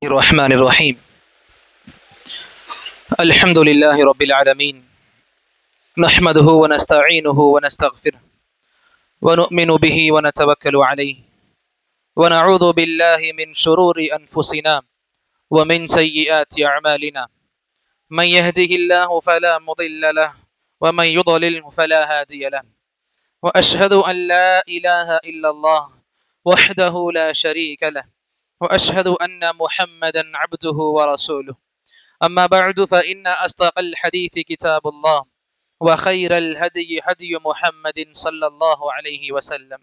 الرحمن الرحيم. الحمد لله رب العالمين، نحمده ونستعينه ونستغفره ونؤمن به ونتوكل عليه ونعوذ بالله من شرور أنفسنا ومن سيئات أعمالنا. من يهده الله فلا مضل له ومن يضلل فلا هادي له، وأشهد أن لا إله إلا الله وحده لا شريك له، وأشهد أن محمدا عبده ورسوله. أما بعد، فإن أصدق الحديث كتاب الله، وخير الهدي هدي محمد صلى الله عليه وسلم،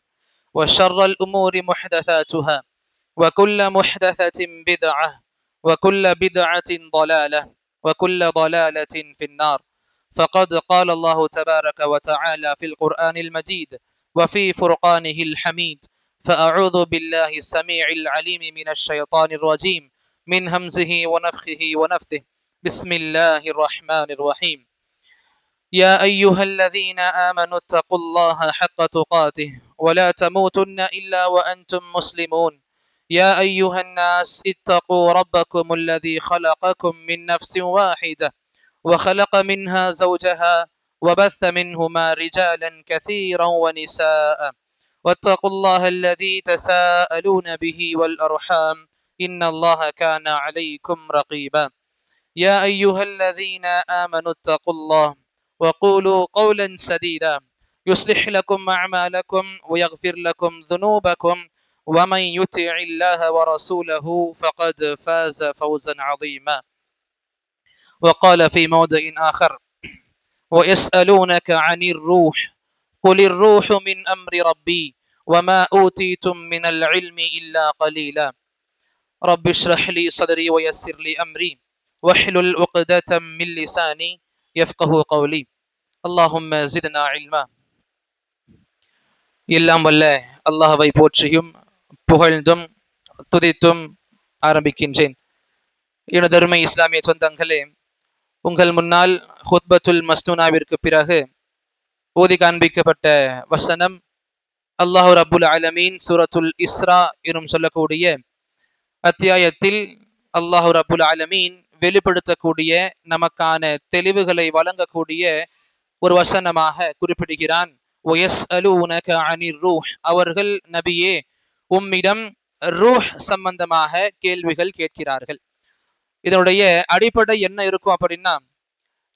وشر الأمور محدثاتها، وكل محدثة بدعة، وكل بدعة ضلالة، وكل ضلالة في النار. فقد قال الله تبارك وتعالى في القرآن المجيد وفي فرقانه الحميد: فأعوذ بالله السميع العليم من الشيطان الرجيم من همزه ونفخه ونفثه. بسم الله الرحمن الرحيم. يا أيها الذين آمنوا اتقوا الله حق تقاته ولا تموتن إلا وأنتم مسلمون. يا أيها الناس اتقوا ربكم الذي خلقكم من نفس واحدة وخلق منها زوجها وبث منهما رجالا كثيرا ونساء، واتقوا الله الذي تساءلون به والأرحام إن الله كان عليكم رقيبا. يا أيها الذين آمنوا اتقوا الله وقولوا قولا سديدا يصلح لكم أعمالكم ويغفر لكم ذنوبكم، ومن يطع الله ورسوله فقد فاز فوزا عظيما. وقال في موضع آخر: ويسألونك عن الروح قل الروح من أمر ربي وما أوتيتم من العلم إلا قليلا. رب اشرح لي صدري ويسر لي أمري واحلل عقدة من لساني يفقهوا قولي. اللهم زدنا علما. எல்லாம் வல்ல அல்லாஹ்வை போற்றியும் புகழ்ந்தும் துதித்தும் ஆரம்பிக்கின்றேன். எனதருமை இஸ்லாமிய சொந்தங்களே, உங்கள் முன்னால் ஹுத்பத்துல் மஸ்னூனாவிற்கு பிறகு ஓதி காண்பிக்கப்பட்ட வசனம் அல்லாஹ் ரப்புல் ஆலமீன் சூரத்துல் இஸ்ரா எனும் சொல்லக்கூடிய அத்தியாயத்தில் அல்லாஹ் ரப்புல் ஆலமீன் வெளிப்படுத்தக்கூடிய நமக்கான தெளிவுகளை வழங்கக்கூடிய ஒரு வசனமாக குறிப்பிடுகிறான். وَيَسْأَلُونَكَ عَنِ الرُّوحِ, அவர்கள் நபியே உம்மிடம் ரூஹ் சம்பந்தமாக கேள்விகள் கேட்கிறார்கள். இதனுடைய அடிப்படை என்ன இருக்கும் அப்படின்னா,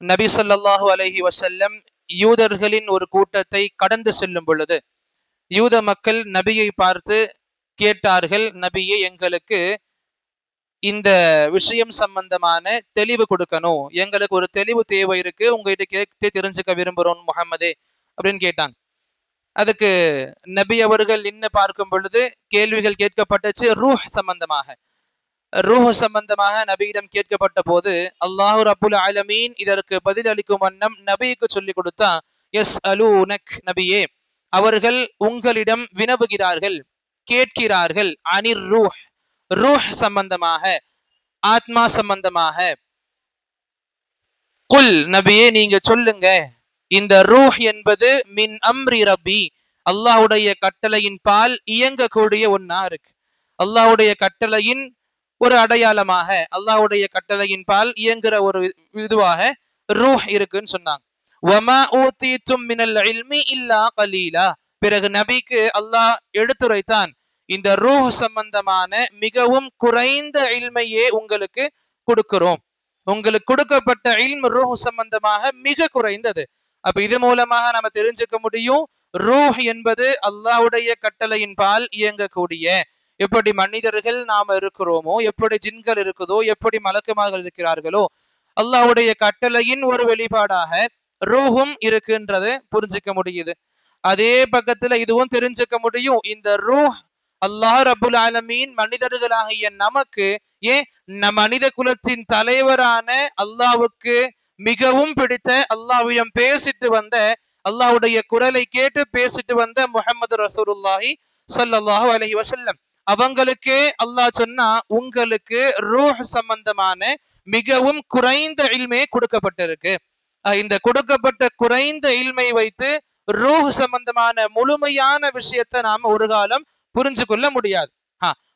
நபி ஸல்லல்லாஹு அலைஹி வஸல்லம் யூதர்களின் ஒரு கூட்டத்தை கடந்து செல்லும் பொழுது யூத மக்கள் நபியை பார்த்து கேட்டார்கள், நபியே எங்களுக்கு இந்த விஷயம் சம்பந்தமான தெளிவு கொடுக்கணும், எங்களுக்கு ஒரு தெளிவு தேவை இருக்கு, உங்ககிட்ட கேட்டு தெரிஞ்சுக்க விரும்புகிறோம் முஹம்மதே அப்படின்னு கேட்டாங்க. அதுக்கு நபி அவர்கள் நின்று பார்க்கும் பொழுது கேள்விகள் கேட்கப்பட்டுச்சு ரூஹ் சம்பந்தமாக. ரூஹ் சம்பந்தமாக நபியிடம் கேட்கப்பட்ட போது அல்லாஹ் ரப்புல் ஆலமீன் இதற்கு பதில் அளிக்கும் வண்ணம் நபிக்கு சொல்லி கொடுத்தா, யஸ்அலூனக், நபியே அவர்கள் உங்களிடம் வினவுகிறார்கள், கேட்கிறார்கள், அனிர் ரூஹ், ரூஹ் சம்பந்தமாக, ஆத்மா சம்பந்தமாக. குல், நபியே நீங்க சொல்லுங்க, இந்த ரூஹ் என்பது மின் அம்ரி ரப்பி, அல்லாஹ்வுடைய கட்டளையின் பால் இயங்கக்கூடிய ஒன்னா இருக்கு. அல்லாஹ்வுடைய கட்டளையின் ஒரு அடையாளமாக, அல்லாஹ்வுடைய கட்டளையின் பால் இயங்குற ஒரு இதுவாக ரூஹ் இருக்குன்னு சொன்னாங்க. வமா ஊதீதும் மினல் இல்மி இல்லா கலீலா, பிறகு நபிக்கு அல்லாஹ் எடுத்துரைத்தான், இந்த ரூஹ் சம்பந்தமான மிகவும் குறைந்த இல்மையே உங்களுக்கு கொடுக்கிறோம், உங்களுக்கு கொடுக்கப்பட்ட இல்ம் ரூஹ் சம்பந்தமாக மிக குறைந்தது. அப்ப இது மூலமாக நம்ம தெரிஞ்சுக்க முடியும், ரூஹ் என்பது அல்லாஹ்வுடைய கட்டளையின் பால் இயங்கக்கூடிய, எப்படி மனிதர்கள் நாம இருக்கிறோமோ, எப்படி ஜின்கள் இருக்குதோ, எப்படி மலக்குமார்கள் இருக்கிறார்களோ, அல்லாஹ்வுடைய கட்டளையின் ஒரு வெளிப்பாடாக ரூஹும் இருக்குன்றதை புரிஞ்சுக்க முடியுது. அதே பக்கத்துல இதுவும் தெரிஞ்சுக்க முடியும், இந்த ரூஹ் அல்லாஹ் ரப்புல் ஆலமீன் மனிதர்களாகிய நமக்கு, ஏன் மனித குலத்தின் தலைவரான அல்லாஹ்வுக்கு மிகவும் பிடித்த, அல்லாஹ்விடம் பேசிட்டு வந்த, அல்லாஹ்வுடைய குரலை கேட்டு பேசிட்டு வந்த முஹம்மது ரசூலுல்லாஹி ஸல்லல்லாஹு அலைஹி வஸல்லம் அவங்களுக்கே அல்லாஹ் சொன்னா, உங்களுக்கு ரூஹ் சம்பந்தமான மிகவும் குறைந்த இல்மே கொடுக்கப்பட்டிருக்கு. இந்த கொடுக்கப்பட்ட குறைந்த இல்மை வைத்து ரூஹ் சம்பந்தமான முழுமையான விஷயத்தை நாம ஒரு காலம் புரிஞ்சு கொள்ள முடியாது.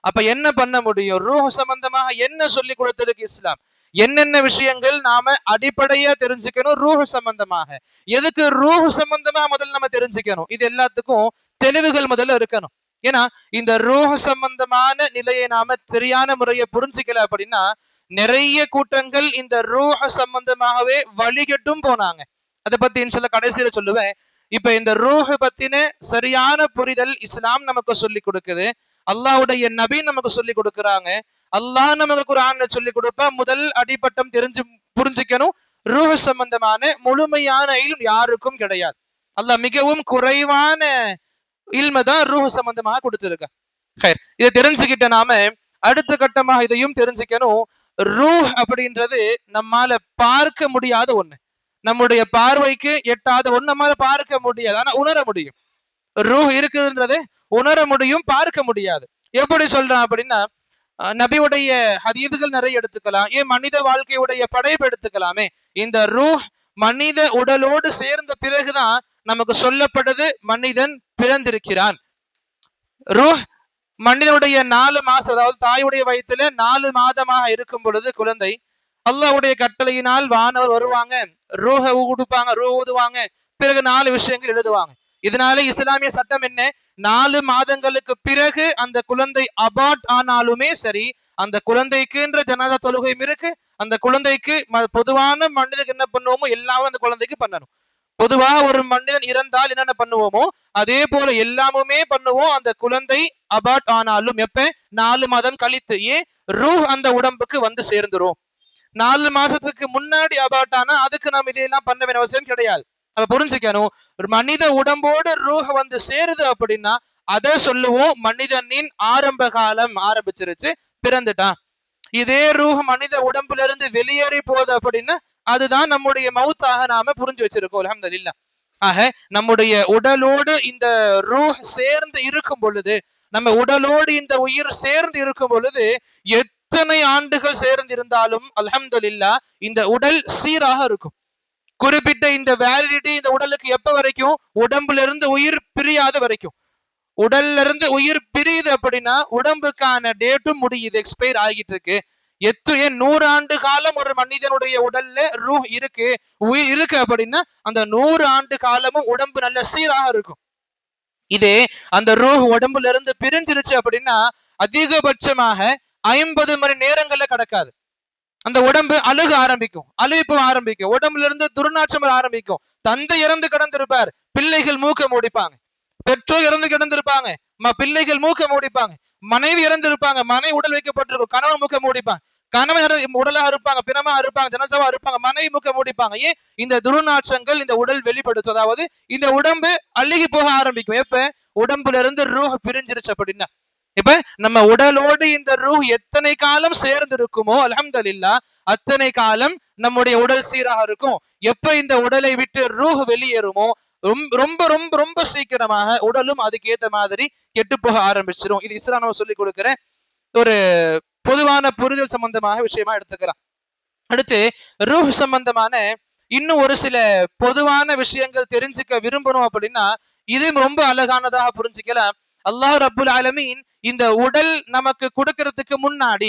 அப்ப என்ன பண்ண முடியும்? ரூஹ் சம்பந்தமாக என்ன சொல்லி கொடுத்திருக்கு இஸ்லாம்? என்னென்ன விஷயங்கள் நாம அடிப்படையா தெரிஞ்சுக்கணும் ரூஹ் சம்பந்தமாக? எதுக்கு ரூஹ் சம்பந்தமா முதல்ல நம்ம தெரிஞ்சுக்கணும்? இது எல்லாத்துக்கும் தெளிவுகள் முதல்ல இருக்கணும். ஏன்னா இந்த ரூஹ் சம்பந்தமான நிலையை நாம சரியான முறையை புரிஞ்சுக்கல அப்படின்னா நிறைய கூட்டங்கள் இந்த ரூஹ் சம்பந்தமாகவே வழிகட்டும் போனாங்க. அதை பத்தி இன்ஷால்லா கடைசியில சொல்லுவேன். இப்ப இந்த ரூஹ் பத்தின சரியான புரிதல் இஸ்லாம் நமக்கு சொல்லி கொடுக்குது. அல்லாஹ்வுடைய நபி நமக்கு சொல்லி கொடுக்குறாங்க. அல்லாஹ் நமக்கு குர்ஆன்ல சொல்லி கொடுப்பா. முதல் அடிப்பட்டம் புரிஞ்சுக்கணும். ரூஹ் சம்பந்தமான முழுமையான இல்ம் யாருக்கும் கிடையாது. அல்லாஹ் மிகவும் குறைவான இல்மை தான் ரூஹ் சம்பந்தமாக கொடுத்திருக்க. இதை தெரிஞ்சுக்கிட்ட நாம அடுத்த கட்டமாக இதையும் தெரிஞ்சுக்கணும். ரூஹ் அப்படின்றது நம்மால பார்க்க முடியாத ஒண்ணு, நம்முடைய பார்வைக்கு எட்டாத ஒண்ணு, நம்மால பார்க்க முடியாது, ஆனா உணர முடியும். ரூஹ் இருக்குதுன்றதை உணர முடியும், பார்க்க முடியாது. எப்படி சொல்றான் அப்படின்னா, நபியுடைய ஹதீதுகள் நிறைய எடுத்துக்கலாம், ஏன் மனித வாழ்க்கையுடைய படைப்பு எடுத்துக்கலாமே. இந்த ரூஹ் மனித உடலோடு சேர்ந்த பிறகுதான் நமக்கு சொல்லப்படுது மனிதன் பிறந்திருக்கிறான். ரூஹ் மனிதனுடைய 4 மாசம், அதாவது தாயுடைய வயிற்றுல 4 மாதமாக இருக்கும் பொழுது குழந்தை, அல்லாஹ்வுடைய கட்டளையினால் வானவர் வருவாங்க, ரூஹ கொடுப்பாங்க, ரூஹ் ஊதுவாங்க, பிறகு 4 விஷயங்கள் எழுதுவாங்க. இதனால இஸ்லாமிய சட்டம் என்ன? 4 மாதங்களுக்கு பிறகு அந்த குழந்தை அபார்ட் ஆனாலுமே சரி, அந்த குழந்தைக்குன்ற ஜனாதா தொழுகையும் இருக்கு. அந்த குழந்தைக்கு பொதுவான மனிதனுக்கு என்ன பண்ணுவோமோ எல்லாமே அந்த குழந்தைக்கு பண்ணணும். பொதுவாக ஒரு மனிதன் இறந்தால் என்னென்ன பண்ணுவோமோ அதே போல எல்லாமுமே பண்ணுவோம். அந்த குழந்தை அபார்ட் ஆனாலும் எப்ப? 4 மாதம் கழித்து. ஏன்? ரூஹ் அந்த உடம்புக்கு வந்து சேர்ந்துரும். 4 மாசத்துக்கு முன்னாடி அபார்ட் ஆனா அதுக்கு நாம் இதையெல்லாம் பண்ண வேண்டிய அவசியம் கிடையாது. நம்ம புரிஞ்சுக்கணும். மனித உடம்போடு ரூஹ் வந்து சேருது அப்படின்னா அதை சொல்லுவோம் மனிதனின் ஆரம்ப காலம் ஆரம்பிச்சிருச்சு, பிறந்துட்டான். இதே ரூஹ் மனித உடம்புல இருந்து வெளியேறி போகுது அப்படின்னா அதுதான் நம்முடைய மௌத்தாக நாம புரிஞ்சு வச்சிருக்கோம். அல்ஹம்துலில்லாஹ். ஆக நம்முடைய உடலோடு இந்த ரூஹ் சேர்ந்து இருக்கும் பொழுது, நம்ம உடலோடு இந்த உயிர் சேர்ந்து இருக்கும் பொழுது எத்தனை ஆண்டுகள் சேர்ந்து இருந்தாலும் அல்ஹம்துலில்லாஹ் இந்த உடல் சீராக இருக்கும். குறிப்பிட்ட இந்த வேலிடிட்டி இந்த உடலுக்கு எப்ப வரைக்கும்? உடம்புல இருந்து உயிர் பிரியாத வரைக்கும். உடல்ல இருந்து உயிர் பிரியுது அப்படின்னா உடம்புக்கான டேட்டும் முடியுது, எக்ஸ்பயர் ஆகிட்டு இருக்கு. 100 ஆண்டு காலம் ஒரு மனிதனுடைய உடல்ல ரூஹ் இருக்கு, உயிர் இருக்கு அப்படின்னா அந்த 100 ஆண்டு காலமும் உடம்பு நல்ல சீராக இருக்கும். இதே அந்த ரூஹ் உடம்புல இருந்து பிரிஞ்சிருச்சு அப்படின்னா அதிகபட்சமாக 50 மணி நேரங்கள்ல கிடக்காது. அந்த உடம்பு அழுக ஆரம்பிக்கும், அழுப்பு ஆரம்பிக்கும், உடம்புல இருந்து துர்நாற்றம் ஆரம்பிக்கும். தந்தை இறந்து கிடந்திருப்பார், பிள்ளைகள் மூக்க மூடிப்பாங்க. பெற்றோர் இறந்து கிடந்திருப்பாங்க, பிள்ளைகள் மூக்க மூடிப்பாங்க. மனைவி இறந்திருப்பாங்க, மனைவி உடல் வைக்கப்பட்டிருக்கும், கணவன் மூக்க மூடிப்பாங்க. கணவன் உடலாக இருப்பாங்க, பிணமா இருப்பாங்க, ஜனசவா இருப்பாங்க, மனைவி மூக்க மூடிப்பாங்க. ஏன்? இந்த துர்நாற்றங்கள் இந்த உடல் வெளிப்படுத்தும். அதாவது இந்த உடம்பு அழுகி போக ஆரம்பிக்கும். எப்ப? உடம்புல இருந்து ரூஹ் பிரிஞ்சிருச்சு அப்படின்னா. இப்ப நம்ம உடலோடு இந்த ரூஹ் எத்தனை காலம் சேர்ந்து இருக்குமோ அல்ஹம்துலில்லாஹ் அத்தனை காலம் நம்முடைய உடல் சீராக இருக்கும். எப்ப இந்த உடலை விட்டு ரூஹ் வெளியேறுமோ ரொம்ப ரொம்ப ரொம்ப சீக்கிரமாக உடலும் அதுக்கு ஏத்த மாதிரி கெட்டு போக ஆரம்பிச்சிடும். இது இஸ்லாம் சொல்லி கொடுக்கிற ஒரு பொதுவான புரிதல் சம்பந்தமாக விஷயமா எடுத்துக்கலாம். அடுத்து ரூஹ் சம்பந்தமான இன்னும் ஒரு சில பொதுவான விஷயங்கள் தெரிஞ்சுக்க விரும்பணும் அப்படின்னா இது ரொம்ப அழகானதாக புரிஞ்சுக்கலாம். அல்லாஹ் ரப்புல் ஆலமீன் இந்த உடல் நமக்கு கொடுக்கறதுக்கு முன்னாடி,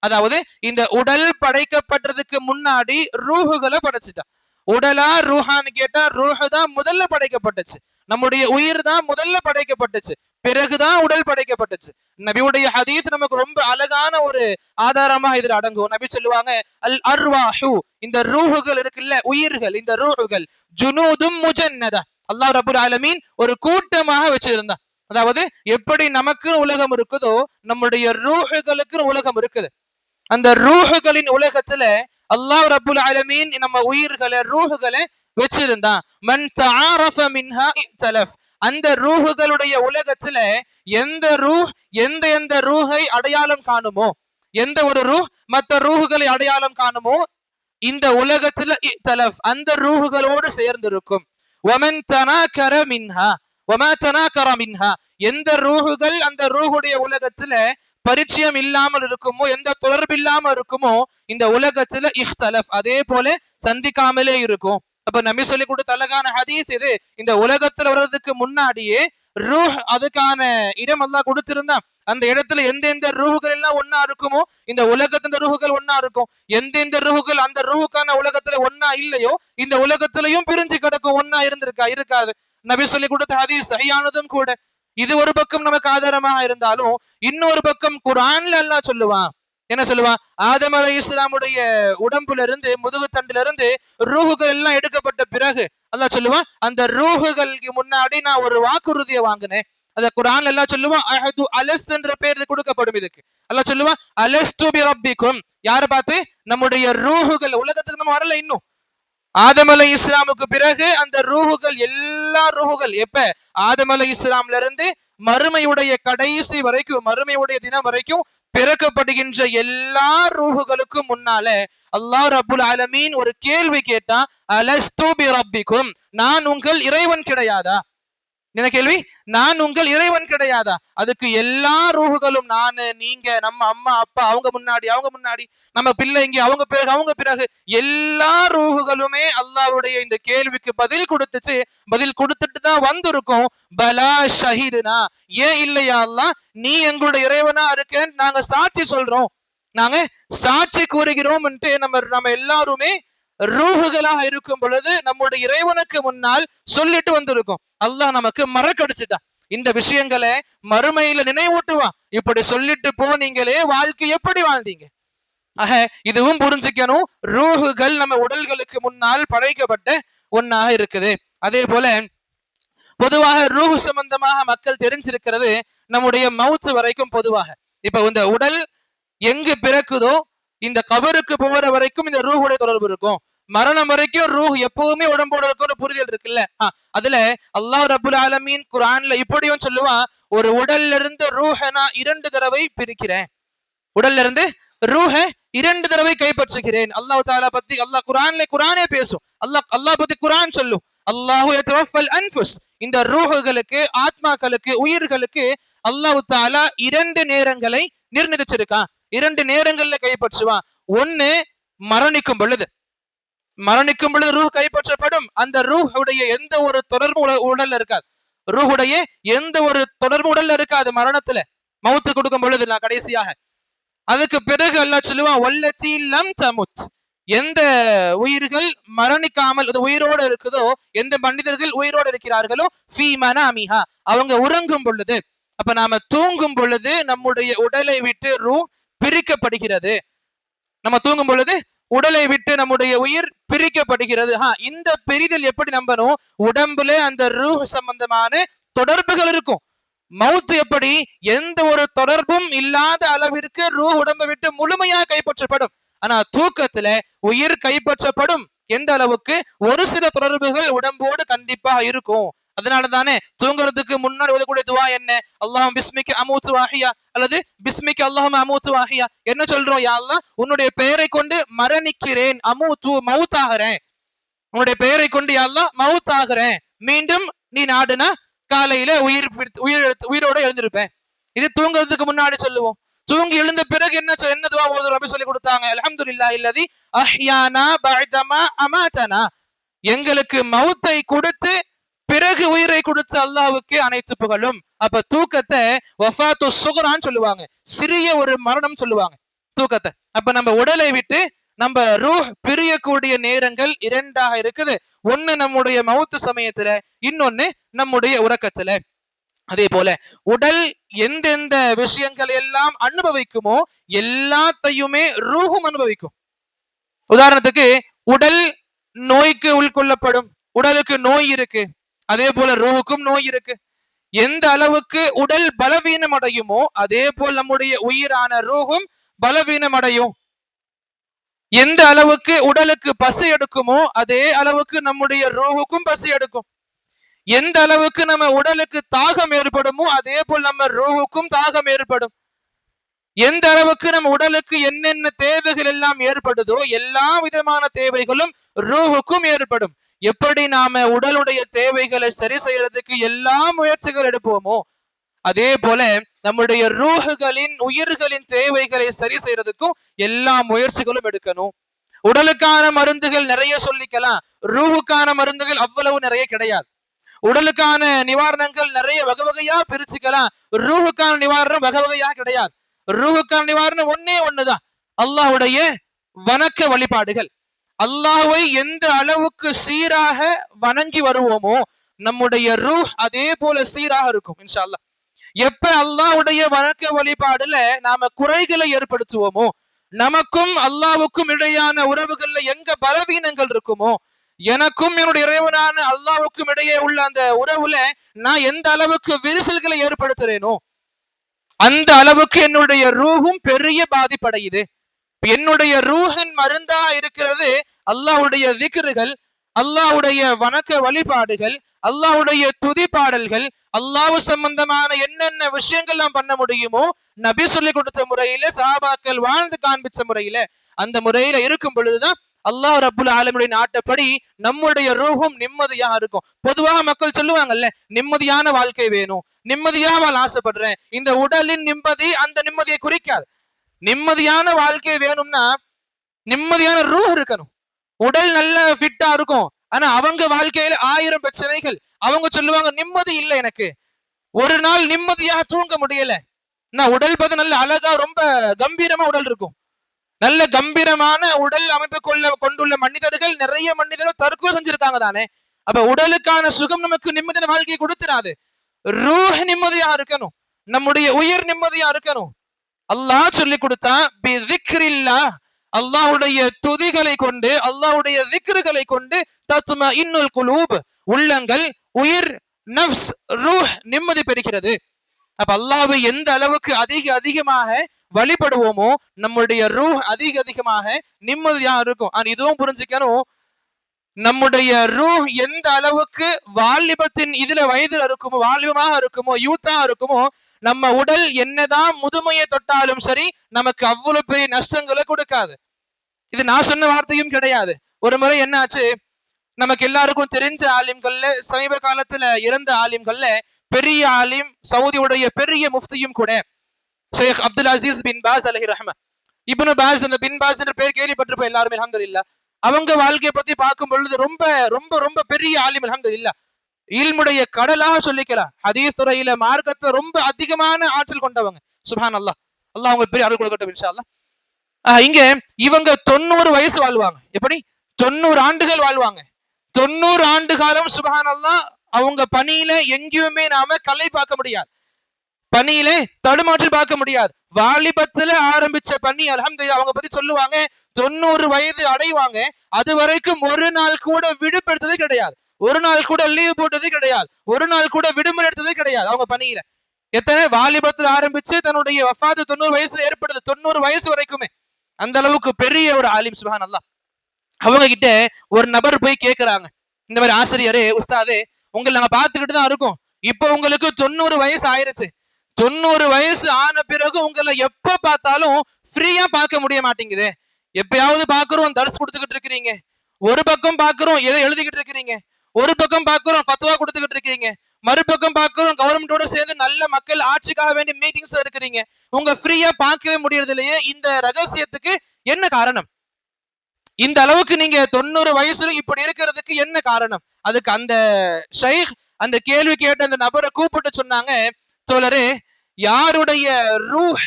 அதாவது இந்த உடல் படைக்கப்பட்டதுக்கு முன்னாடி ரூஹுகளை படைச்சிட்டான். உடலா ரூஹான்னு கேட்டா ரூஹு தான் முதல்ல படைக்கப்பட்டுச்சு. நம்முடைய உயிர் தான் முதல்ல படைக்கப்பட்டுச்சு, பிறகுதான் உடல் படைக்கப்பட்டுச்சு. நபியுடைய ஹதீஸ் நமக்கு ரொம்ப அழகான ஒரு ஆதாரமா இதுல அடங்கும். நபி சொல்லுவாங்க, அல் அர்வாஹு, இந்த ரூஹுகள் இருக்குல்ல, உயிர்கள், இந்த ரூஹுகள் ஜுனூதும் முஜன்னதா, அல்லாஹ் ரப்புல் ஆலமீன் ஒரு கூட்டமாக வச்சிருந்தான். அதாவது எப்படி நமக்கு உலகம் இருக்குதோ நம்முடைய ரூஹுகளுக்கு உலகம் இருக்குது. அந்த ரூஹுகளின் உலகத்துல அல்லாஹ் ரப்புல் ஆலமீன் நம்ம உயிர்களை ரூஹுகளை வச்சிருந்தான். மன் தஆரஃப மின்ஹா இக்தலஃப், அந்த ரூஹுகளுடைய உலகத்துல எந்த ரூஹ் எந்த ரூஹை அடையாளம் காணுமோ, எந்த ஒரு ரூஹ் மற்ற ரூஹுகளை அடையாளம் காணுமோ இந்த உலகத்துல இக்தலஃப் அந்த ரூஹுகளோடு சேர்ந்து இருக்கும். வமன் தனாகர மின்ஹா வமா தனாகர மின்ஹா, எந்த ரூஹுகள் அந்த ரூஹுடைய உலகத்துல பரிச்சயம் இல்லாமல் இருக்குமோ, எந்த தொடர்பு இல்லாம இருக்குமோ இந்த உலகத்துல இஹ்தலஃப் அதே போல சந்திக்காமலே இருக்கும். அப்ப நபி சொல்லி கொடுத்த அழகான ஹதீஸ் இது. இந்த உலகத்துல வர்றதுக்கு முன்னாடியே ரூஹ் அதுக்கான இடம் அல்லாஹ் கொடுத்திருந்தா அந்த இடத்துல எந்தெந்த ரூஹுகள் எல்லாம் ஒன்னா இருக்குமோ இந்த உலகத்துல ரூஹுகள் ஒன்னா இருக்கும். எந்தெந்த ரூஹுகள் அந்த ரூஹுக்கான உலகத்துல ஒன்னா இல்லையோ இந்த உலகத்திலையும் பிரிஞ்சு கிடக்கும். ஒன்னா இருக்காது. நபி சொல்லி கொடுத்த ஹதீஸ் சஹீஹானதும் கூட. இது ஒரு பக்கம் நமக்கு ஆதாரமாக இருந்தாலும் இன்னொரு பக்கம் குர்ஆன்ல அல்லாஹ் சொல்லுவான். என்ன சொல்லுவான்? ஆதம் அலைஹிஸ்ஸலாமுடைய உடம்புல இருந்து முதுகு தண்டுல இருந்து ரூஹுகள் எல்லாம் எடுக்கப்பட்ட பிறகு அல்லாஹ் சொல்லுவான், அந்த ரூஹுகளுக்கு முன்னாடி நான் ஒரு வாக்குறுதியை வாங்கினேன். அத குர்ஆன்ல அல்லாஹ் சொல்லுவான், அஹது அலஸ்து என்ற பெயர் கொடுக்கப்படும். இதுக்கு அல்லாஹ் சொல்லுவான், அலஸ்து பி ரப்பிக்கும். யாரை பார்த்து? நம்முடைய ரூஹுகள். உலகத்துக்கு நம்ம வரல இன்னும். ஆதம் அலைஹிஸ்ஸலாமுக்கு பிறகு அந்த ரூஹுகள், எல்லா ரூஹுகள் எப்ப ஆதம் அலைஹிஸ்ஸலாம்ல இருந்து மறுமையுடைய கடைசி வரைக்கும், மறுமையுடைய தினம் வரைக்கும் பிறக்கப்படுகின்ற எல்லா ரூஹுகளுக்கும் முன்னால அல்லாஹ் ரப்புல் ஆலமீன் ஒரு கேள்வி கேட்டா, அலஸ்து பி ரப்பிக்கும், நான் உங்கள் இறைவன் கிடையாதா? என்ன கேள்வி? நான் உங்கள் இறைவன் கிடையாதா? அதுக்கு எல்லா ரூஹுகளும், நானு, நீங்க, நம்ம அம்மா அப்பா, அவங்க முன்னாடி நம்ம பிள்ளைங்க, அவங்க பிறகு எல்லா ரூஹுகளுமே அல்லாஹ்வுடைய இந்த கேள்விக்கு பதில் கொடுத்துச்சு. பதில் கொடுத்துட்டு தான் வந்திருக்கோம். பலா ஷஹீதுனா, ஏன் இல்லையா அல்லாஹ், நீ எங்களுடைய இறைவனா இருக்கேன் நாங்க சாட்சி சொல்றோம், நாங்க சாட்சி கூறுகிறோம். நம்ம எல்லாருமே ரூஹுகளாக இருக்கும் பொழுது நம்முடைய இறைவனுக்கு முன்னால் சொல்லிட்டு வந்திருக்கும். அல்லாஹ் நமக்கு மறக்கடிச்சுட்டா. இந்த விஷயங்களை மறுமையில நினைவூட்டுவான். இப்படி சொல்லிட்டு போனீங்களே, வாழ்க்கை எப்படி வாழ்ந்தீங்க? ஆக இதுவும் புரிஞ்சுக்கணும். ரூஹுகள் நம்ம உடல்களுக்கு முன்னால் படைக்கப்பட்ட ஒன்னாக இருக்குது. அதே போல பொதுவாக ரூஹு சம்பந்தமாக மக்கள் தெரிஞ்சிருக்கிறது நம்முடைய மவுத்து வரைக்கும். பொதுவாக இப்ப இந்த உடல் எங்கு பிறக்குதோ இந்த கபருக்கு போற வரைக்கும் இந்த ரூஹுடைய தொடர்பு இருக்கும். மரணம் வரைக்கும் ரூஹ் எப்பவுமே உடம்போட இருக்கும் புரிதல் இருக்குல்ல. அதுல அல்லாஹ் ரப்புல் ஆலமீன் குர்ஆன்ல இப்படியும் சொல்லுவான், ஒரு உடல்ல இருந்து ரூஹ நான் 2 தடவை பிரிக்கிறேன், உடல்ல இருந்து ரூஹ 2 தடவை கைப்பற்றுகிறேன். அல்லாஹ் தஆலா பத்தி அல்லாஹ் குர்ஆனே பேசும். அல்லாஹ் பத்தி குர்ஆன் சொல்லும், அல்லாஹு யதவஃபல் அன்ஃபுஸ், இந்த ரூஹுகளுக்கு, ஆத்மாக்களுக்கு, உயிர்களுக்கு அல்லாஹ் தஆலா 2 நேரங்களை நிர்ணயிச்சிருக்கான். 2 நேரங்கள்ல கைப்பற்றுவான். ஒன்னு மரணிக்கும் பொழுது ரூஹ் கைப்பற்றப்படும். அந்த ரூஹ் உடைய எந்த ஒரு தொடர்பு உடல்ல இருக்காது. ரூஹுடைய எந்த ஒரு தொடர்பு உடல்ல இருக்காது மரணத்துல, மவுத்து கொடுக்கும் பொழுது. நான் கடைசியாக அதுக்கு பிறகு அல்லாஹ் சொல்லுவான், வல்லதி லம் தமுத், எந்த உயிர்கள் மரணிக்காமல் உயிரோடு இருக்குதோ, எந்த மனிதர்கள் உயிரோடு இருக்கிறார்களோ, ஃபீ மனாமிஹா, அவங்க உறங்கும் பொழுது. அப்ப நாம தூங்கும் பொழுது நம்முடைய உடலை விட்டு ரூஹ் பிரிக்கப்படுகிறது. நம்ம தூங்கும் பொழுது உடலை விட்டு நம்முடைய உயிர் பிரிக்கப்படுகிறது. இந்த பிரிதல் எப்படி நம்பணும்? உடம்புல அந்த ரூஹ் சம்பந்தமான தொடர்புகள் இருக்கும். மவுத்து எப்படி? எந்த ஒரு தொடர்பும் இல்லாத அளவிற்கு ரூஹ் உடம்பை விட்டு முழுமையாக கைப்பற்றப்படும். ஆனா தூக்கத்துல உயிர் கைப்பற்றப்படும். எந்த அளவுக்கு? ஒரு சில தொடர்புகள் உடம்போடு கண்டிப்பாக இருக்கும். அதனால தானே தூங்குறதுக்கு முன்னாடி ஓதக்கூடிய துவா என்ன? அல்லாஹும் பிஸ்மிக அமூத்து வாஹியா, அல்லது பிஸ்மிக அல்லாஹும் அமூத்து வாஹியா. என்ன சொல்றோம்? யா அல்லாஹ், உன்னுடைய பெயரை கொண்டு மரணிக்கிறேன், அமூத்து மவுத்தாகிறேன். உன்னுடைய பெயரை கொண்டு யா அல்லாஹ் மவுத்தாகிறேன், மீண்டும் நீ நாடுனா காலையில உயிரோட எழுந்திருப்பேன். இது தூங்குறதுக்கு முன்னாடி சொல்லுவோம். தூங்கி எழுந்த பிறகு என்ன துவா ஓதுறோம்? அப்படி சொல்லி கொடுத்தாங்க, அல்ஹம்துலில்லாஹி அல்லதி அஹ்யானா பஅதமா அமாதனா, எங்களுக்கு மவுத்தை கொடுத்து பிறகு உயிரை கொடுத்த அல்லாஹ்வுக்கு அனைத்து புகழும். அப்ப தூக்கத்தை வஃபாத்து சுக்ரான்னு சொல்லுவாங்க, சிறிய ஒரு மரணம் சொல்லுவாங்க தூக்கத்தை. அப்ப நம்ம உடலை விட்டு நம்ம ரூஹ் பிரியக்கூடிய நேரங்கள் 2ஆக இருக்குது. ஒண்ணு நம்முடைய மவுத்து சமயத்துல, இன்னொன்னு நம்முடைய உறக்கத்துல. அதே போல உடல் எந்தெந்த விஷயங்களை எல்லாம் அனுபவிக்குமோ எல்லாத்தையுமே ரூஹும் அனுபவிக்கும். உதாரணத்துக்கு உடல் நோய்க்கு உட்கொள்ளப்படும். உடலுக்கு நோய் இருக்கு, அதே போல ரூஹுக்கும் நோய் இருக்கு. எந்த அளவுக்கு உடல் பலவீனம் அடையுமோ அதே போல் நம்முடைய உயிரான ரூஹும் பலவீனம் அடையும். எந்த அளவுக்கு உடலுக்கு பசி எடுக்குமோ அதே அளவுக்கு நம்முடைய ரூஹுக்கும் பசி எடுக்கும். எந்த அளவுக்கு நம்ம உடலுக்கு தாகம் ஏற்படுமோ அதே போல் நம்ம ரூஹுக்கும் தாகம் ஏற்படும். எந்த அளவுக்கு நம்ம உடலுக்கு என்னென்ன தேவைகள் எல்லாம் ஏற்படுதோ எல்லா விதமான தேவைகளும் ரூஹுக்கும் ஏற்படும். எப்படி நாம உடலுடைய தேவைகளை சரி செய்யறதுக்கு எல்லா முயற்சிகள் எடுப்போமோ அதே போல நம்முடைய ரூஹுகளின், உயிர்களின் தேவைகளை சரி செய்யறதுக்கும் எல்லா முயற்சிகளும் எடுக்கணும். உடலுக்கான மருந்துகள் நிறைய சொல்லிக்கலாம், ரூஹுக்கான மருந்துகள் அவ்வளவு நிறைய கிடையாது. உடலுக்கான நிவாரணங்கள் நிறைய வகை வகையா பிரிச்சுக்கலாம். ரூஹுக்கான நிவாரணம் வகை வகையா கிடையாது. ரூஹுக்கான நிவாரணம் ஒன்னே ஒண்ணுதான், அல்லாஹ்வுடைய வணக்க வழிபாடுகள். அல்லாஹ்வை எந்த அளவுக்கு சீராக வணங்கி வருவோமோ நம்முடைய ரூஹ் அதே போல சீராக இருக்கும் இன்ஷா அல்லாஹ். எப்ப அல்லாஹ்வுடைய வணக்க வழிபாடுல நாம குறைகளை ஏற்படுத்துவோமோ, நமக்கும் அல்லாஹ்வுக்கும் இடையான உறவுகள்ல எங்க பலவீனங்கள் இருக்குமோ, எனக்கும் என்னுடைய இறைவனான அல்லாஹ்வுக்கும் இடையே உள்ள அந்த உறவுல நான் எந்த அளவுக்கு விரிசல்களை ஏற்படுத்துறேனோ அந்த அளவுக்கு என்னுடைய ரூஹும் பெரிய பாதிப்படையுது. என்னுடைய ரூஹின் மருந்தா இருக்கிறது அல்லாஹ்வுடைய திக்ருகள், அல்லாஹ்வுடைய வணக்க வழிபாடுகள், அல்லாஹ்வுடைய துதி பாடல்கள், அல்லாஹ் சம்பந்தமான என்னென்ன விஷயங்கள் நாம் பண்ண முடியுமோ நபி சொல்லி கொடுத்த முறையில, சஹாபாக்கள் வாழ்ந்து காண்பிச்ச முறையில, அந்த முறையில இருக்கும் பொழுதுதான் அல்லாஹ் ரப்புல் ஆலமீனுடைய நாட்டப்படி நம்முடைய ரூஹும் நிம்மதியா இருக்கும். பொதுவாக மக்கள் சொல்லுவாங்கல்ல, நிம்மதியான வாழ்க்கை வேணும், நிம்மதியா வாழ ஆசைப்படுறேன். இந்த உடலின் நிம்மதி அந்த நிம்மதியை குறிக்காது. நிம்மதியான வாழ்க்கை வேணும்னா நிம்மதியான ரூஹ் இருக்கணும். உடல் நல்ல ஃபிட்டா இருக்கும், ஆனா அவங்க வாழ்க்கையில 1000 பிரச்சனைகள். அவங்க சொல்லுவாங்க நிம்மதி இல்லை எனக்கு, ஒரு நாள் நிம்மதியா தூங்க முடியல. நான் உடல் பார்த்து நல்ல அழகா ரொம்ப கம்பீரமா உடல் இருக்கும். நல்ல கம்பீரமான உடல் அமைப்பு கொண்டுள்ள மனிதர்கள், நிறைய மனிதர்கள் தற்கொலை செஞ்சிருக்காங்க தானே. அப்ப உடலுக்கான சுகம் நமக்கு நிம்மதியான வாழ்க்கையை கொடுத்துறாது. ரூஹ் நிம்மதியா இருக்கணும், நம்முடைய உயிர் நிம்மதியா இருக்கணும். அல்லாஹ் சொல்லி கொடுத்தான், அல்லாஹ்வுடைய துதிகளை கொண்டு, அல்லாஹ்வுடைய திக்ருகளை கொண்டு தத்மஇன்னுல் குலூப், உள்ளங்கள், உயிர், நஃப்ஸ், ரூஹ் நிம்மதி பெறுகிறது. அப்ப அல்லாஹ்வை எந்த அளவுக்கு அதிகமாக வழிபடுவோமோ நம்முடைய ரூஹ் அதிகமாக நிம்மதியா இருக்கும். இதுவும் புரிஞ்சுக்கணும், நம்முடைய ரூஹ் எந்த அளவுக்கு வாலிபத்தின் இதுல வயதுல இருக்குமோ, வாலிபமாக இருக்குமோ, யூத்தா இருக்குமோ, நம்ம உடல் என்னதான் முதுமையை தொட்டாலும் சரி நமக்கு அவ்வளவு பெரிய நஷ்டங்களை கொடுக்காது. இது நான் சொன்ன வார்த்தையும் கிடையாது. ஒரு முறை என்ன ஆச்சு, நமக்கு எல்லாருக்கும் தெரிஞ்ச ஆலிம்கள்ல, சமீப காலத்துல இறந்த ஆலிம்கள்ல பெரிய ஆலிம், சவுதியுடைய பெரிய முஃப்தியும் கூட, ஷேக் அப்துல் அசீஸ் பின் பாஸ் அலைஹி ரஹ்ம. இப்னு பாஸ், அந்த பின் பாஸ் என்ற பேர் கேள்விப்பட்டிருப்போம் எல்லாருமே அல்ஹம்துலில்லாஹ். அவங்க வாழ்க்கையை பத்தி பார்க்கும் பொழுது ரொம்ப ரொம்ப ரொம்ப பெரிய ஆலிம் அல்ஹம்துலில்லாஹ். இல்முடைய கடலாக சொல்லிக்கலாம். ஹதீஸ் துறையில, மார்க்கத்துல ரொம்ப அதிகமான ஆற்றல் கொண்டவங்க. சுப்ஹானல்லாஹ். அல்லாஹ் அவங்க பெரிய அருள் கொடுக்கட்டும் இன்ஷா அல்லாஹ். இங்க இவங்க 90 வயசு வாழ்வாங்க. எப்படி? 90 ஆண்டுகள் வாழ்வாங்க. 90 ஆண்டு காலம் சுப்ஹானல்லாஹ். அவங்க பணியில எங்கேயுமே நாம கலை பார்க்க முடியாது, பணியில தடுமாற்றல் பார்க்க முடியாது. வாலிபத்துல ஆரம்பிச்ச பணி அல்ஹம்துலில்லாஹ். அவங்க பத்தி சொல்லுவாங்க, 90 வயது அடைவாங்க, அது வரைக்கும் ஒரு நாள் கூட விடுபெடுத்தது கிடையாது, ஒரு நாள் கூட லீவ் போட்டது கிடையாது, ஒரு நாள் கூட விடுமுறை எடுத்தது கிடையாது. அவங்க பணியில எத்தனை வாலிபத்துல ஆரம்பிச்சு தன்னுடைய வஃபாத் 90 வயசுல ஏற்படுது, 90 வயசு வரைக்குமே. அந்த அளவுக்கு பெரிய ஒரு ஆலிம் சுப்ஹானல்லாஹ். அவங்க கிட்ட ஒரு நபர் போய் கேட்கிறாங்க, இந்த மாதிரி ஆசிரியரே, உஸ்தாதே, உங்களை நாங்க பார்த்துக்கிட்டு தான் இருக்கோம், இப்போ உங்களுக்கு 90 வயசு ஆயிருச்சு, 90 வயசு ஆன பிறகு உங்களை எப்ப பார்த்தாலும் ஃப்ரீயா பார்க்க முடிய மாட்டேங்குது. எப்பயாவது பாக்குறோம் தர்ஸ் கொடுத்துக்கிட்டு இருக்கிறீங்க, ஒரு பக்கம் பாக்குறோம் எதை எழுதிக்கிட்டு இருக்கிறீங்க, ஒரு பக்கம் பாக்குறோம் ஃபத்வா கொடுத்துக்கிட்டு இருக்கீங்க, மறுபக்கம் பாக்குறோம் கவர்மெண்டோட சேர்ந்து நல்ல மக்கள் ஆட்சிக்காக வேண்டிய மீட்டிங்ஸ் இருக்கிறீங்க. உங்க ஃப்ரீயா பார்க்கவே முடியறது இல்லையே, இந்த ரகசியத்துக்கு என்ன காரணம்? இந்த அளவுக்கு நீங்க 90 வயசுல இப்படி இருக்கிறதுக்கு என்ன காரணம்? அதுக்கு அந்த ஷைக் அந்த கேள்வி கேட்ட அந்த நபரை கூப்பிட்டு சொன்னாங்க, தோழரே, யாருடைய ரூஹ்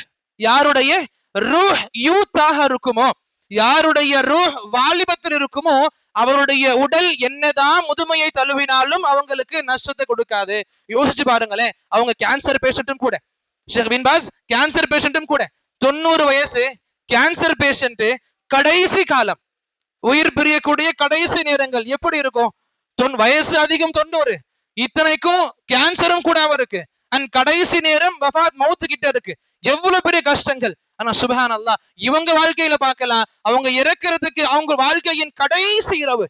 யூத்தாக இருக்குமோ, யாருடைய ரூஹ் வாலிபத்தில் இருக்குமோ, அவருடைய உடல் என்னதான் முதுமையை தழுவினாலும் அவங்களுக்கு நஷ்டத்தை கொடுக்காது. யோசிச்சு பாருங்களேன், அவங்க கேன்சர் பேஷண்ட்டும் கூட, ஷேக் பின் பாஸ் கேன்சர் பேஷண்ட்டும் கூட, 90 வயசு கேன்சர் பேஷண்ட், கடைசி காலம், உயிர் பிரியக்கூடிய கடைசி நேரங்கள் எப்படி இருக்கும்? வயசு அதிகம் 90, இத்தனைக்கும் கேன்சரும் கூட அவருக்கு, அண்ட் கடைசி நேரம் வஃபாத் மௌத் கிட்ட இருக்கு. எவ்வளவு பெரிய கஷ்டங்கள். ஆனா சுப்ஹானல்லாஹ், இவங்க வாழ்க்கையில பார்க்கலாம், அவங்க இறக்கிறதுக்கு அவங்க வாழ்க்கையின் கடைசி இரவு,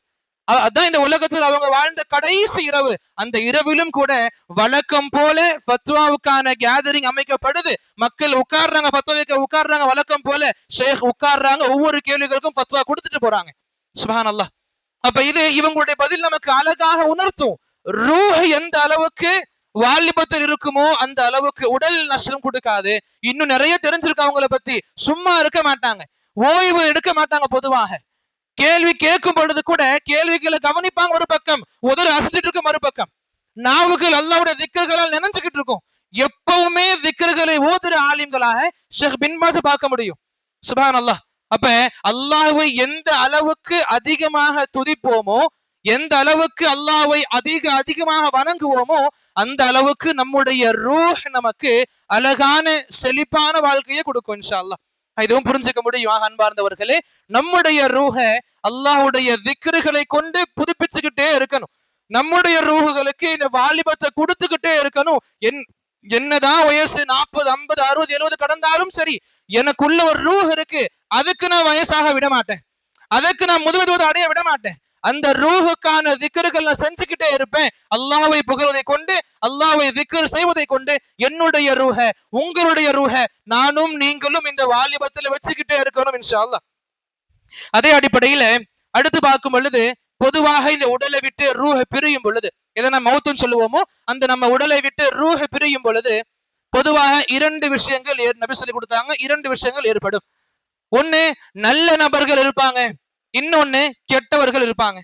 அதான் இந்த உலகத்தில் அவங்க வாழ்ந்த கடைசி இரவு. அந்த இரவிலும் கூட வழக்கம் போல ஃபத்வாவுக்கான கேதரிங் அமைக்கப்படுது. மக்கள் உட்கார்றாங்க, ஃபத்வாவுக்கு உட்கார்றாங்க, வழக்கம் போல ஷேக் உட்கார்றாங்க, ஒவ்வொரு கேள்விகளுக்கும் ஃபத்வா கொடுத்துட்டு போறாங்க. சுப்ஹானல்லாஹ். அப்ப இது இவங்களுடைய பதில் நமக்கு அழகாக உணர்த்தும், ரூஹ் எந்த அளவுக்கு வாலிபத்தில் இருக்குமோ அந்த அளவுக்கு உடல் நஷ்டம் கொடுக்காது. இன்னும் நிறைய தெரிஞ்சிருக்கு அவங்கள பத்தி. சும்மா இருக்க மாட்டாங்க, ஓய்வு எடுக்க மாட்டாங்க. பொதுவாக கேள்வி கேட்கும் பொழுது கூட கேள்விகளை கவனிப்பாங்க ஒரு பக்கம், உதறு அசைச்சிட்டு இருக்க மறுபக்கம். நாவுகள் அல்லாஹ்வுடைய திக்ர்களால் நினைச்சுக்கிட்டு இருக்கும். எப்பவுமே திக்ர்களை ஓதுற ஆலிம்களாக ஷேக் பின் பாஸை பார்க்க முடியும். சுப்ஹானல்லாஹ். அப்ப அல்லாஹ்வை எந்த அளவுக்கு அதிகமாக துதிப்போமோ, எந்த அளவுக்கு அல்லாஹ்வை அதிகமாக வணங்குவோமோ, அந்த அளவுக்கு நம்முடைய ரூஹ் நமக்கு அழகான செழிப்பான வாழ்க்கையை கொடுக்கும் இன்ஷா அல்லாஹ். இதுவும் புரிஞ்சுக்க முடியும் அன்பார்ந்தவர்களே. நம்முடைய ரூஹ அல்லாஹ்வுடைய திக்ர்களை கொண்டு புதுப்பிச்சுக்கிட்டே இருக்கணும். நம்முடைய ரூஹுகளுக்கு இந்த வாலிபத்தை கொடுத்துக்கிட்டே இருக்கணும். என்னதான் வயசு 40, 50, 60, 70 கடந்தாலும் சரி, எனக்குள்ள ஒரு ரூஹ் இருக்கு, அதுக்கு நான் வயசாக விட மாட்டேன், அதுக்கு நான் முதுவதுவது அடைய விட மாட்டேன். அந்த ரூஹுக்கான திக்ர்கள் நான் செஞ்சுக்கிட்டே இருப்பேன். அல்லாஹ்வை புகழ்வதை கொண்டு, அல்லாஹ்வை திக்ர் செய்வதை கொண்டு என்னுடைய ரூஹ, உங்களுடைய ரூஹ நானும் நீங்களும் இந்த வாலிபத்துல வச்சுக்கிட்டே இருக்கணும் இன்ஷா அல்லாஹ். அதே அடிப்படையில அடுத்து பார்க்கும் பொழுது, பொதுவாக இந்த உடலை விட்டு ரூஹ பிரியும் பொழுது, எதை நம்ம மௌத்துன்னு சொல்லுவோமோ, அந்த நம்ம உடலை விட்டு ரூஹ பிரியும் பொழுது பொதுவாக 2 விஷயங்கள் நபி சொல்லி கொடுத்தாங்க. 2 விஷயங்கள் ஏற்படும். ஒண்ணு, நல்ல நபர்கள் இருப்பாங்க, இன்னொன்னு கெட்டவர்கள் இருப்பாங்க.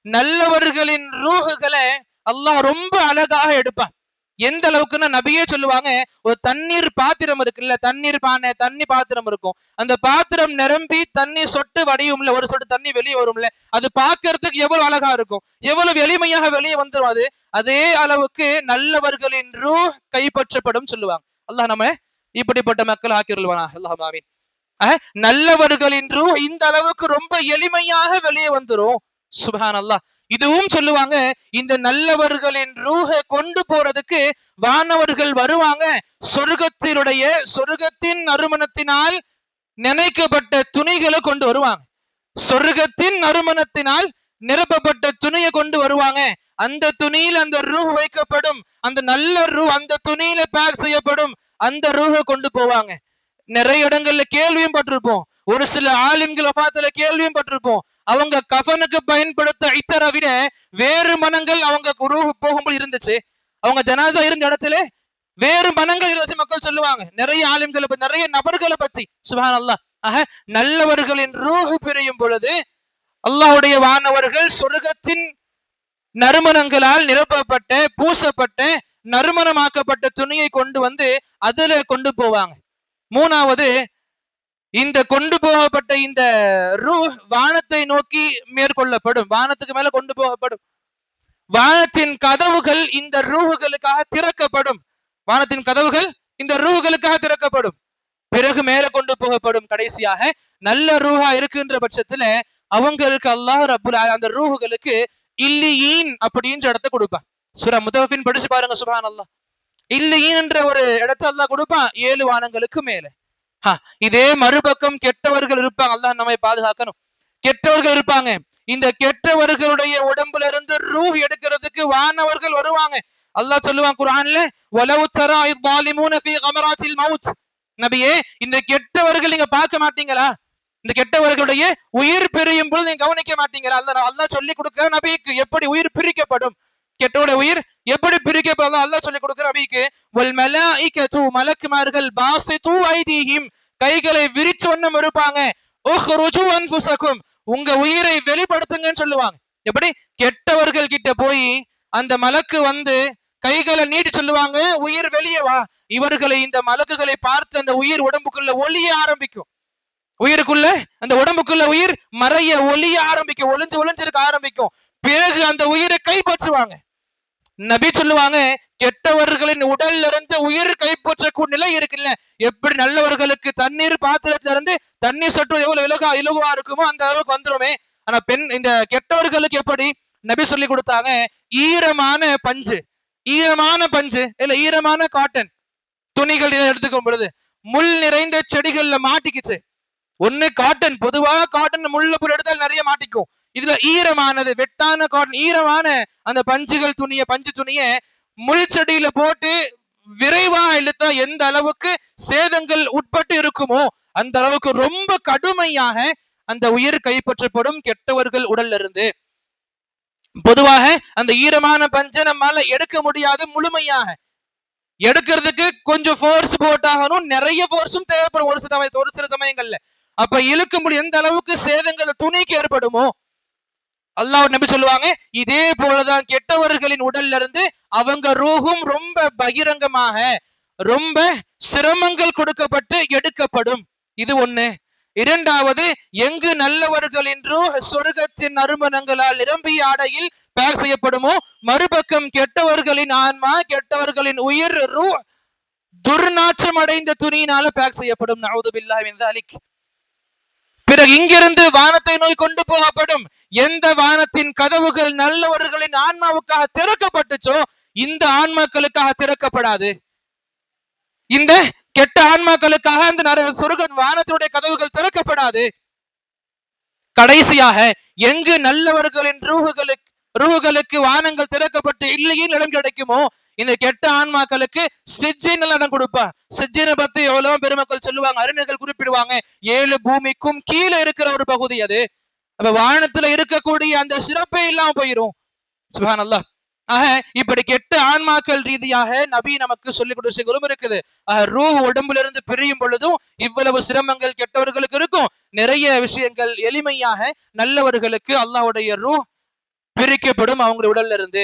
நல்லவர்களின் ரூஹுகளை அல்லாஹ் ரொம்ப அழகாக எடுப்பான். எந்த அளவுக்குன்னா, நபியே சொல்லுவாங்க, ஒரு தண்ணீர் பாத்திரம் இருக்குல்ல, தண்ணீர் பானை, தண்ணி பாத்திரம் இருக்கும், அந்த பாத்திரம் நிரம்பி தண்ணி சொட்டு வடியும்ல, ஒரு சொட்டு தண்ணி வெளியே வரும்ல, அது பார்க்கறதுக்கு எவ்வளவு அழகா இருக்கும், எவ்வளவு எளிமையாக வெளியே வந்துடும். அதே அளவுக்கு நல்லவர்களின் ரூஹ் கைப்பற்றப்படும் சொல்லுவாங்க. அல்லாஹ் நம்ம இப்படிப்பட்ட மக்கள் ஆக்கிருவானா, அல்லாஹ் ஆமீன். நல்லவர்களின் ரூஹ் இந்த அளவுக்கு ரொம்ப எளிமையாக வெளியே வந்துரும். சுப்ஹானல்லாஹ். இதுவும் சொல்லுவாங்க, இந்த நல்லவர்களின் ரூஹ கொண்டு போறதுக்கு வானவர்கள் வருவாங்க, சொர்க்கத்தின் நறுமணத்தினால் நினைக்கப்பட்ட துணிகளை கொண்டு வருவாங்க, சொர்க்கத்தின் நறுமணத்தினால் நிரப்பப்பட்ட துணியை கொண்டு வருவாங்க. அந்த துணியில் அந்த ரூஹ் வைக்கப்படும், அந்த நல்ல ரூஹ் அந்த துணியில பேக் செய்யப்படும், அந்த ரூஹ கொண்டு போவாங்க. நிறைய இடங்கள்ல கேள்வியும் பட்டிருப்போம், ஒரு சில ஆலிம்கள் வஃபாத்துல கேள்வியும் பட்டிருப்போம், அவங்க கஃபனுக்கு பயன்படுத்த இத்தரை விட வேறு மனங்கள் அவங்க ரூஹ் போகும்போது இருந்துச்சு, அவங்க ஜனாசா இருந்த இடத்துல வேறு மனங்கள் இருந்துச்சு மக்கள் சொல்லுவாங்க. நிறைய ஆலிம்களை பத்தி, நிறைய நபர்களை பத்தி. சுப்ஹானல்லாஹ். ஆக நல்லவர்களின் ரூஹ் பிரியும் பொழுது அல்லாஹ்வுடைய வானவர்கள் சொர்க்கத்தின் நறுமணங்களால் நிரப்பப்பட்ட, பூசப்பட்ட, நறுமணமாக்கப்பட்ட துணியை கொண்டு வந்து அதுல கொண்டு போவாங்க. மூணாவது, இந்த கொண்டு போகப்பட்ட இந்த ரூஹ் வானத்தை நோக்கி மேற்கொள்ளப்படும், வானத்துக்கு மேல கொண்டு போகப்படும். வானத்தின் கதவுகள் இந்த ரூஹுகளுக்காக திறக்கப்படும், வானத்தின் கதவுகள் இந்த ரூஹுகளுக்காக திறக்கப்படும். பிறகு மேல கொண்டு போகப்படும். கடைசியாக நல்ல ரூஹா இருக்குன்ற பட்சத்துல அவங்களுக்கு அல்லாஹ் ரப்புல் அந்த ரூஹுகளுக்கு இல்லியீன் அப்படின்ற இடத்தை கொடுப்பான். சூரா முதஃபின் படிச்சு பாருங்க. சுப்ஹானல்லாஹ். இல்லியீன் என்ற ஒரு இடத்தை அல்லாஹ் கொடுப்பான் 7 வானங்களுக்கு மேல. இதே மறுபக்கம் கெட்டவர்கள் இருப்பாங்க, அல்லாஹ் நம்மை பாதுகாக்கணும். கெட்டவர்கள் இருப்பாங்க, இந்த கெட்டவர்களுடைய உடம்புல இருந்து ரூஹ் எடுக்கிறதுக்கு வானவர்கள் வருவாங்க. அல்லாஹ் சொல்லுவான் குர்ஆன்ல, வலவ் தரா இஸ்ஸாலிமூன ஃபீ கமராத்தில் மவுத். நபியே, இந்த கெட்டவர்கள் நீங்க பார்க்க மாட்டீங்களா? இந்த கெட்டவர்களுடைய உயிர் பிரியும் போது நீங்க கவனிக்க மாட்டீங்களா? அல்லாஹ் சொல்லி கொடுக்கிற நபிக்கு எப்படி உயிர் பிரிக்கப்படும், கெட்டோட உயிர் எப்படி பிரிக்கப்படும் அல்லாஹ் சொல்லி கொடுக்கிற நபிக்கு. வல் மலாயிகத்து, மலக்குமார்கள், பாசிது ஐதீஹிம், கைகளை விரிச்சொன்னும் இருப்பாங்க, உஹ்ருஜு அன்ஃபுஸகும், உங்க உயிரை வெளிப்படுத்துங்கன்னு சொல்லுவாங்க. எப்படி? கெட்டவர்கள் கிட்ட போய் அந்த மலக்கு வந்து கைகளை நீட்டி சொல்லுவாங்க, உயிர் வெளியே வா. இவர்களை, இந்த மலக்குகளை பார்த்து அந்த உயிர் உடம்புக்குள்ள ஒளிய ஆரம்பிக்கும், உயிருக்குள்ள அந்த உடம்புக்குள்ள உயிர் மறைய ஒளிய ஆரம்பிக்கும், ஒளிஞ்சிருக்க ஆரம்பிக்கும். பிறகு அந்த உயிரை கைப்பற்றுவாங்க. நபி சொல்லுவாங்க, கெட்டவர்களின் உடல்ல இருந்து உயிர் கைப்பற்றக்கூடிய நிலை இருக்குல்ல, எப்படி நல்லவர்களுக்கு தண்ணீர் பாத்திரத்துல இருந்து தண்ணீர் சொட்டு எவ்வளவு இலகுவா இருக்குமோ அந்த அளவுக்கு வந்துருமே. ஆனா இந்த கெட்டவர்களுக்கு எப்படி நபி சொல்லி கொடுத்தாங்க, ஈரமான பஞ்சு இல்ல ஈரமான காட்டன் துணிகள் எடுத்துக்கும் பொழுது முள் நிறைந்த செடிகள்ல மாட்டிக்குச்சு. ஒண்ணு காட்டன், பொதுவாக காட்டன் முள்ள பொருள் எடுத்தால் நிறைய மாட்டிக்கும். இதுல ஈரமானது, வெட்டான காட்டன், ஈரமான அந்த பஞ்சு துணிய முள் செடியில போட்டு விரைவா இழுத்தா எந்த அளவுக்கு சேதங்கள் உட்பட்டு இருக்குமோ அந்த அளவுக்கு ரொம்ப கடுமையாக அந்த உயிர் கைப்பற்றப்படும் கெட்டவர்கள் உடல்ல இருந்து. பொதுவாக அந்த ஈரமான பஞ்சை நம்மால எடுக்க முடியாது, முழுமையாக எடுக்கிறதுக்கு கொஞ்சம் ஃபோர்ஸ் போட்டாகணும், நிறைய ஃபோர்ஸும் தேவைப்படும் ஒரு சில சமயங்கள்ல. அப்ப இழுக்க முடியும் எந்த அளவுக்கு சேதங்கள் துணிக்கு ஏற்படுமோ அல்லாஹ் நபி சொல்லுவாங்க, இதே போலதான் கெட்டவர்களின் உடல்ல இருந்து அவங்க ரூஹும் ரொம்ப பகிரங்கமாக ரொம்ப சிரமங்கள் கொடுக்கப்பட்டு எடுக்கப்படும். இது ஒண்ணு. இரண்டாவது, எங்கு நல்லவர்களின் ரூஹ் சொர்க்கத்தின் நறுமணங்களால் நிரம்பிய ஆடையில் பேக் செய்யப்படுமோ, மறுபக்கம் கெட்டவர்களின் ஆன்மா கெட்டவர்களின் உயிர் ரூஹ் துர்நாற்றம் அடைந்த துணியினால பேக் செய்யப்படும். நஊது பில்லாஹி மின் ஸாலிக். பிறகு இங்கிருந்து வானத்தை நோய் கொண்டு போகப்படும். எந்த வானத்தின் கதவுகள் நல்லவர்களின் ஆன்மாவுக்காக திறக்கப்பட்டுச்சோ இந்த ஆன்மாக்களுக்காக திறக்கப்படாது. இந்த கெட்ட ஆன்மாக்களுக்காக அந்த சொர்க்க வானத்தினுடைய கதவுகள் திறக்கப்படாது. கடைசியாக எங்கு நல்லவர்களின் ரூஹுகளுக்கு வானங்கள் திறக்கப்பட்டு இல்லையே இடம் கிடைக்குமோ இந்த கெட்ட ஆன்மாக்களுக்கு சிஜ்ஜின் இடம் கொடுப்பா. சிஜ்ஜினை பத்தி எவ்வளவு பெருமக்கள் சொல்லுவாங்க, அறிஞர்கள் குறிப்பிடுவாங்க. 7 பூமிக்கும் கீழே இருக்கிற ஒரு பகுதி அது. அப்ப வானத்துல இருக்கக்கூடிய அந்த சிறப்பே இல்லாம போயிரும். சுப்ஹானல்லாஹ். ஆக இப்படி கெட்ட ஆன்மாக்கள் ரீதியாக நபி நமக்கு சொல்லிக் கொடுத்த குணம் இருக்குது. ரூஹ் உடம்புல இருந்து பிரியும் பொழுதும் இவ்வளவு சிரமங்கள் கெட்டவர்களுக்கு இருக்கும். நிறைய விஷயங்கள் எளிமையாக நல்லவர்களுக்கு அல்லாஹ்வுடைய ரூஹ் பிரிக்கப்படும் அவங்களுடைய உடல்ல இருந்து.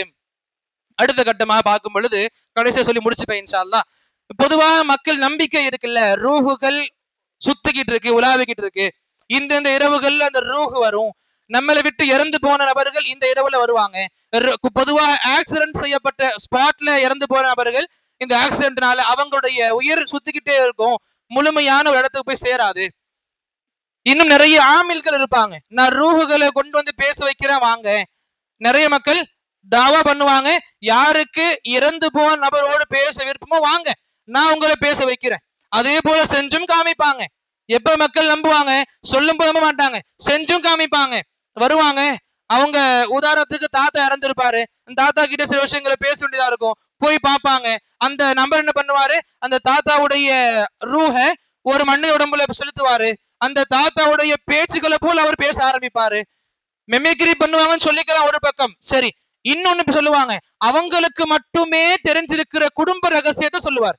அடுத்த கட்டமாக பார்க்கும் பொழுது கடைசியா சொல்லி முடிச்சுப்பேன் இன்ஷா அல்லாஹ். பொதுவாக மக்கள் நம்பிக்கை இருக்குல்ல, ரூஹுகள் சுத்திக்கிட்டு இருக்கு, உலாவிக்கிட்டு இருக்கு. இந்த இரவுகள்ல அந்த ரூஹ் வரும். நம்மளை விட்டு இறந்து போன நபர்கள் இந்த இரவுல வருவாங்க. பொதுவாக ஆக்சிடென்ட் செய்யப்பட்ட ஸ்பாட்ல இறந்து போன நபர்கள் இந்த ஆக்சிடென்ட்னால அவங்களுடைய உயிர் சுத்திக்கிட்டே இருக்கும், முழுமையான ஒரு இடத்துக்கு போய் சேராது. இன்னும் நிறைய ஆமில்கள் இருப்பாங்க, நான் ரூஹுகளை கொண்டு வந்து பேச வைக்கிறேன் வாங்க. நிறைய மக்கள் தாவா பண்ணுவாங்க, யாருக்கு இறந்து போன நபரோடு பேச விருப்பமோ வாங்க, நான் உங்களை பேச வைக்கிறேன். அதே போல செஞ்சும் காமிப்பாங்க. எப்ப மக்கள் நம்புவாங்க, சொல்லும் போது நம்ப மாட்டாங்க, செஞ்சும் காமிப்பாங்க. வருவாங்க, அவங்க உதாரணத்துக்கு தாத்தா இறந்துருப்பாரு, அந்த தாத்தா கிட்ட சில விஷயங்களை பேச வேண்டியதா இருக்கும், போய் பார்ப்பாங்க. அந்த நபர் என்ன பண்ணுவாரு, அந்த தாத்தாவுடைய ரூஹ ஒரு மனித உடம்புல செலுத்துவாரு. அந்த தாத்தாவுடைய பேச்சுக்களை போல அவர் பேச ஆரம்பிப்பாரு. மெமிக்ரி பண்ணுவாங்கன்னு சொல்லிக்கலாம் ஒரு பக்கம், சரி. இன்னொன்னு சொல்லுவாங்க, அவங்களுக்கு மட்டுமே தெரிஞ்சிருக்கிற குடும்ப ரகசியத்தை சொல்லுவார்.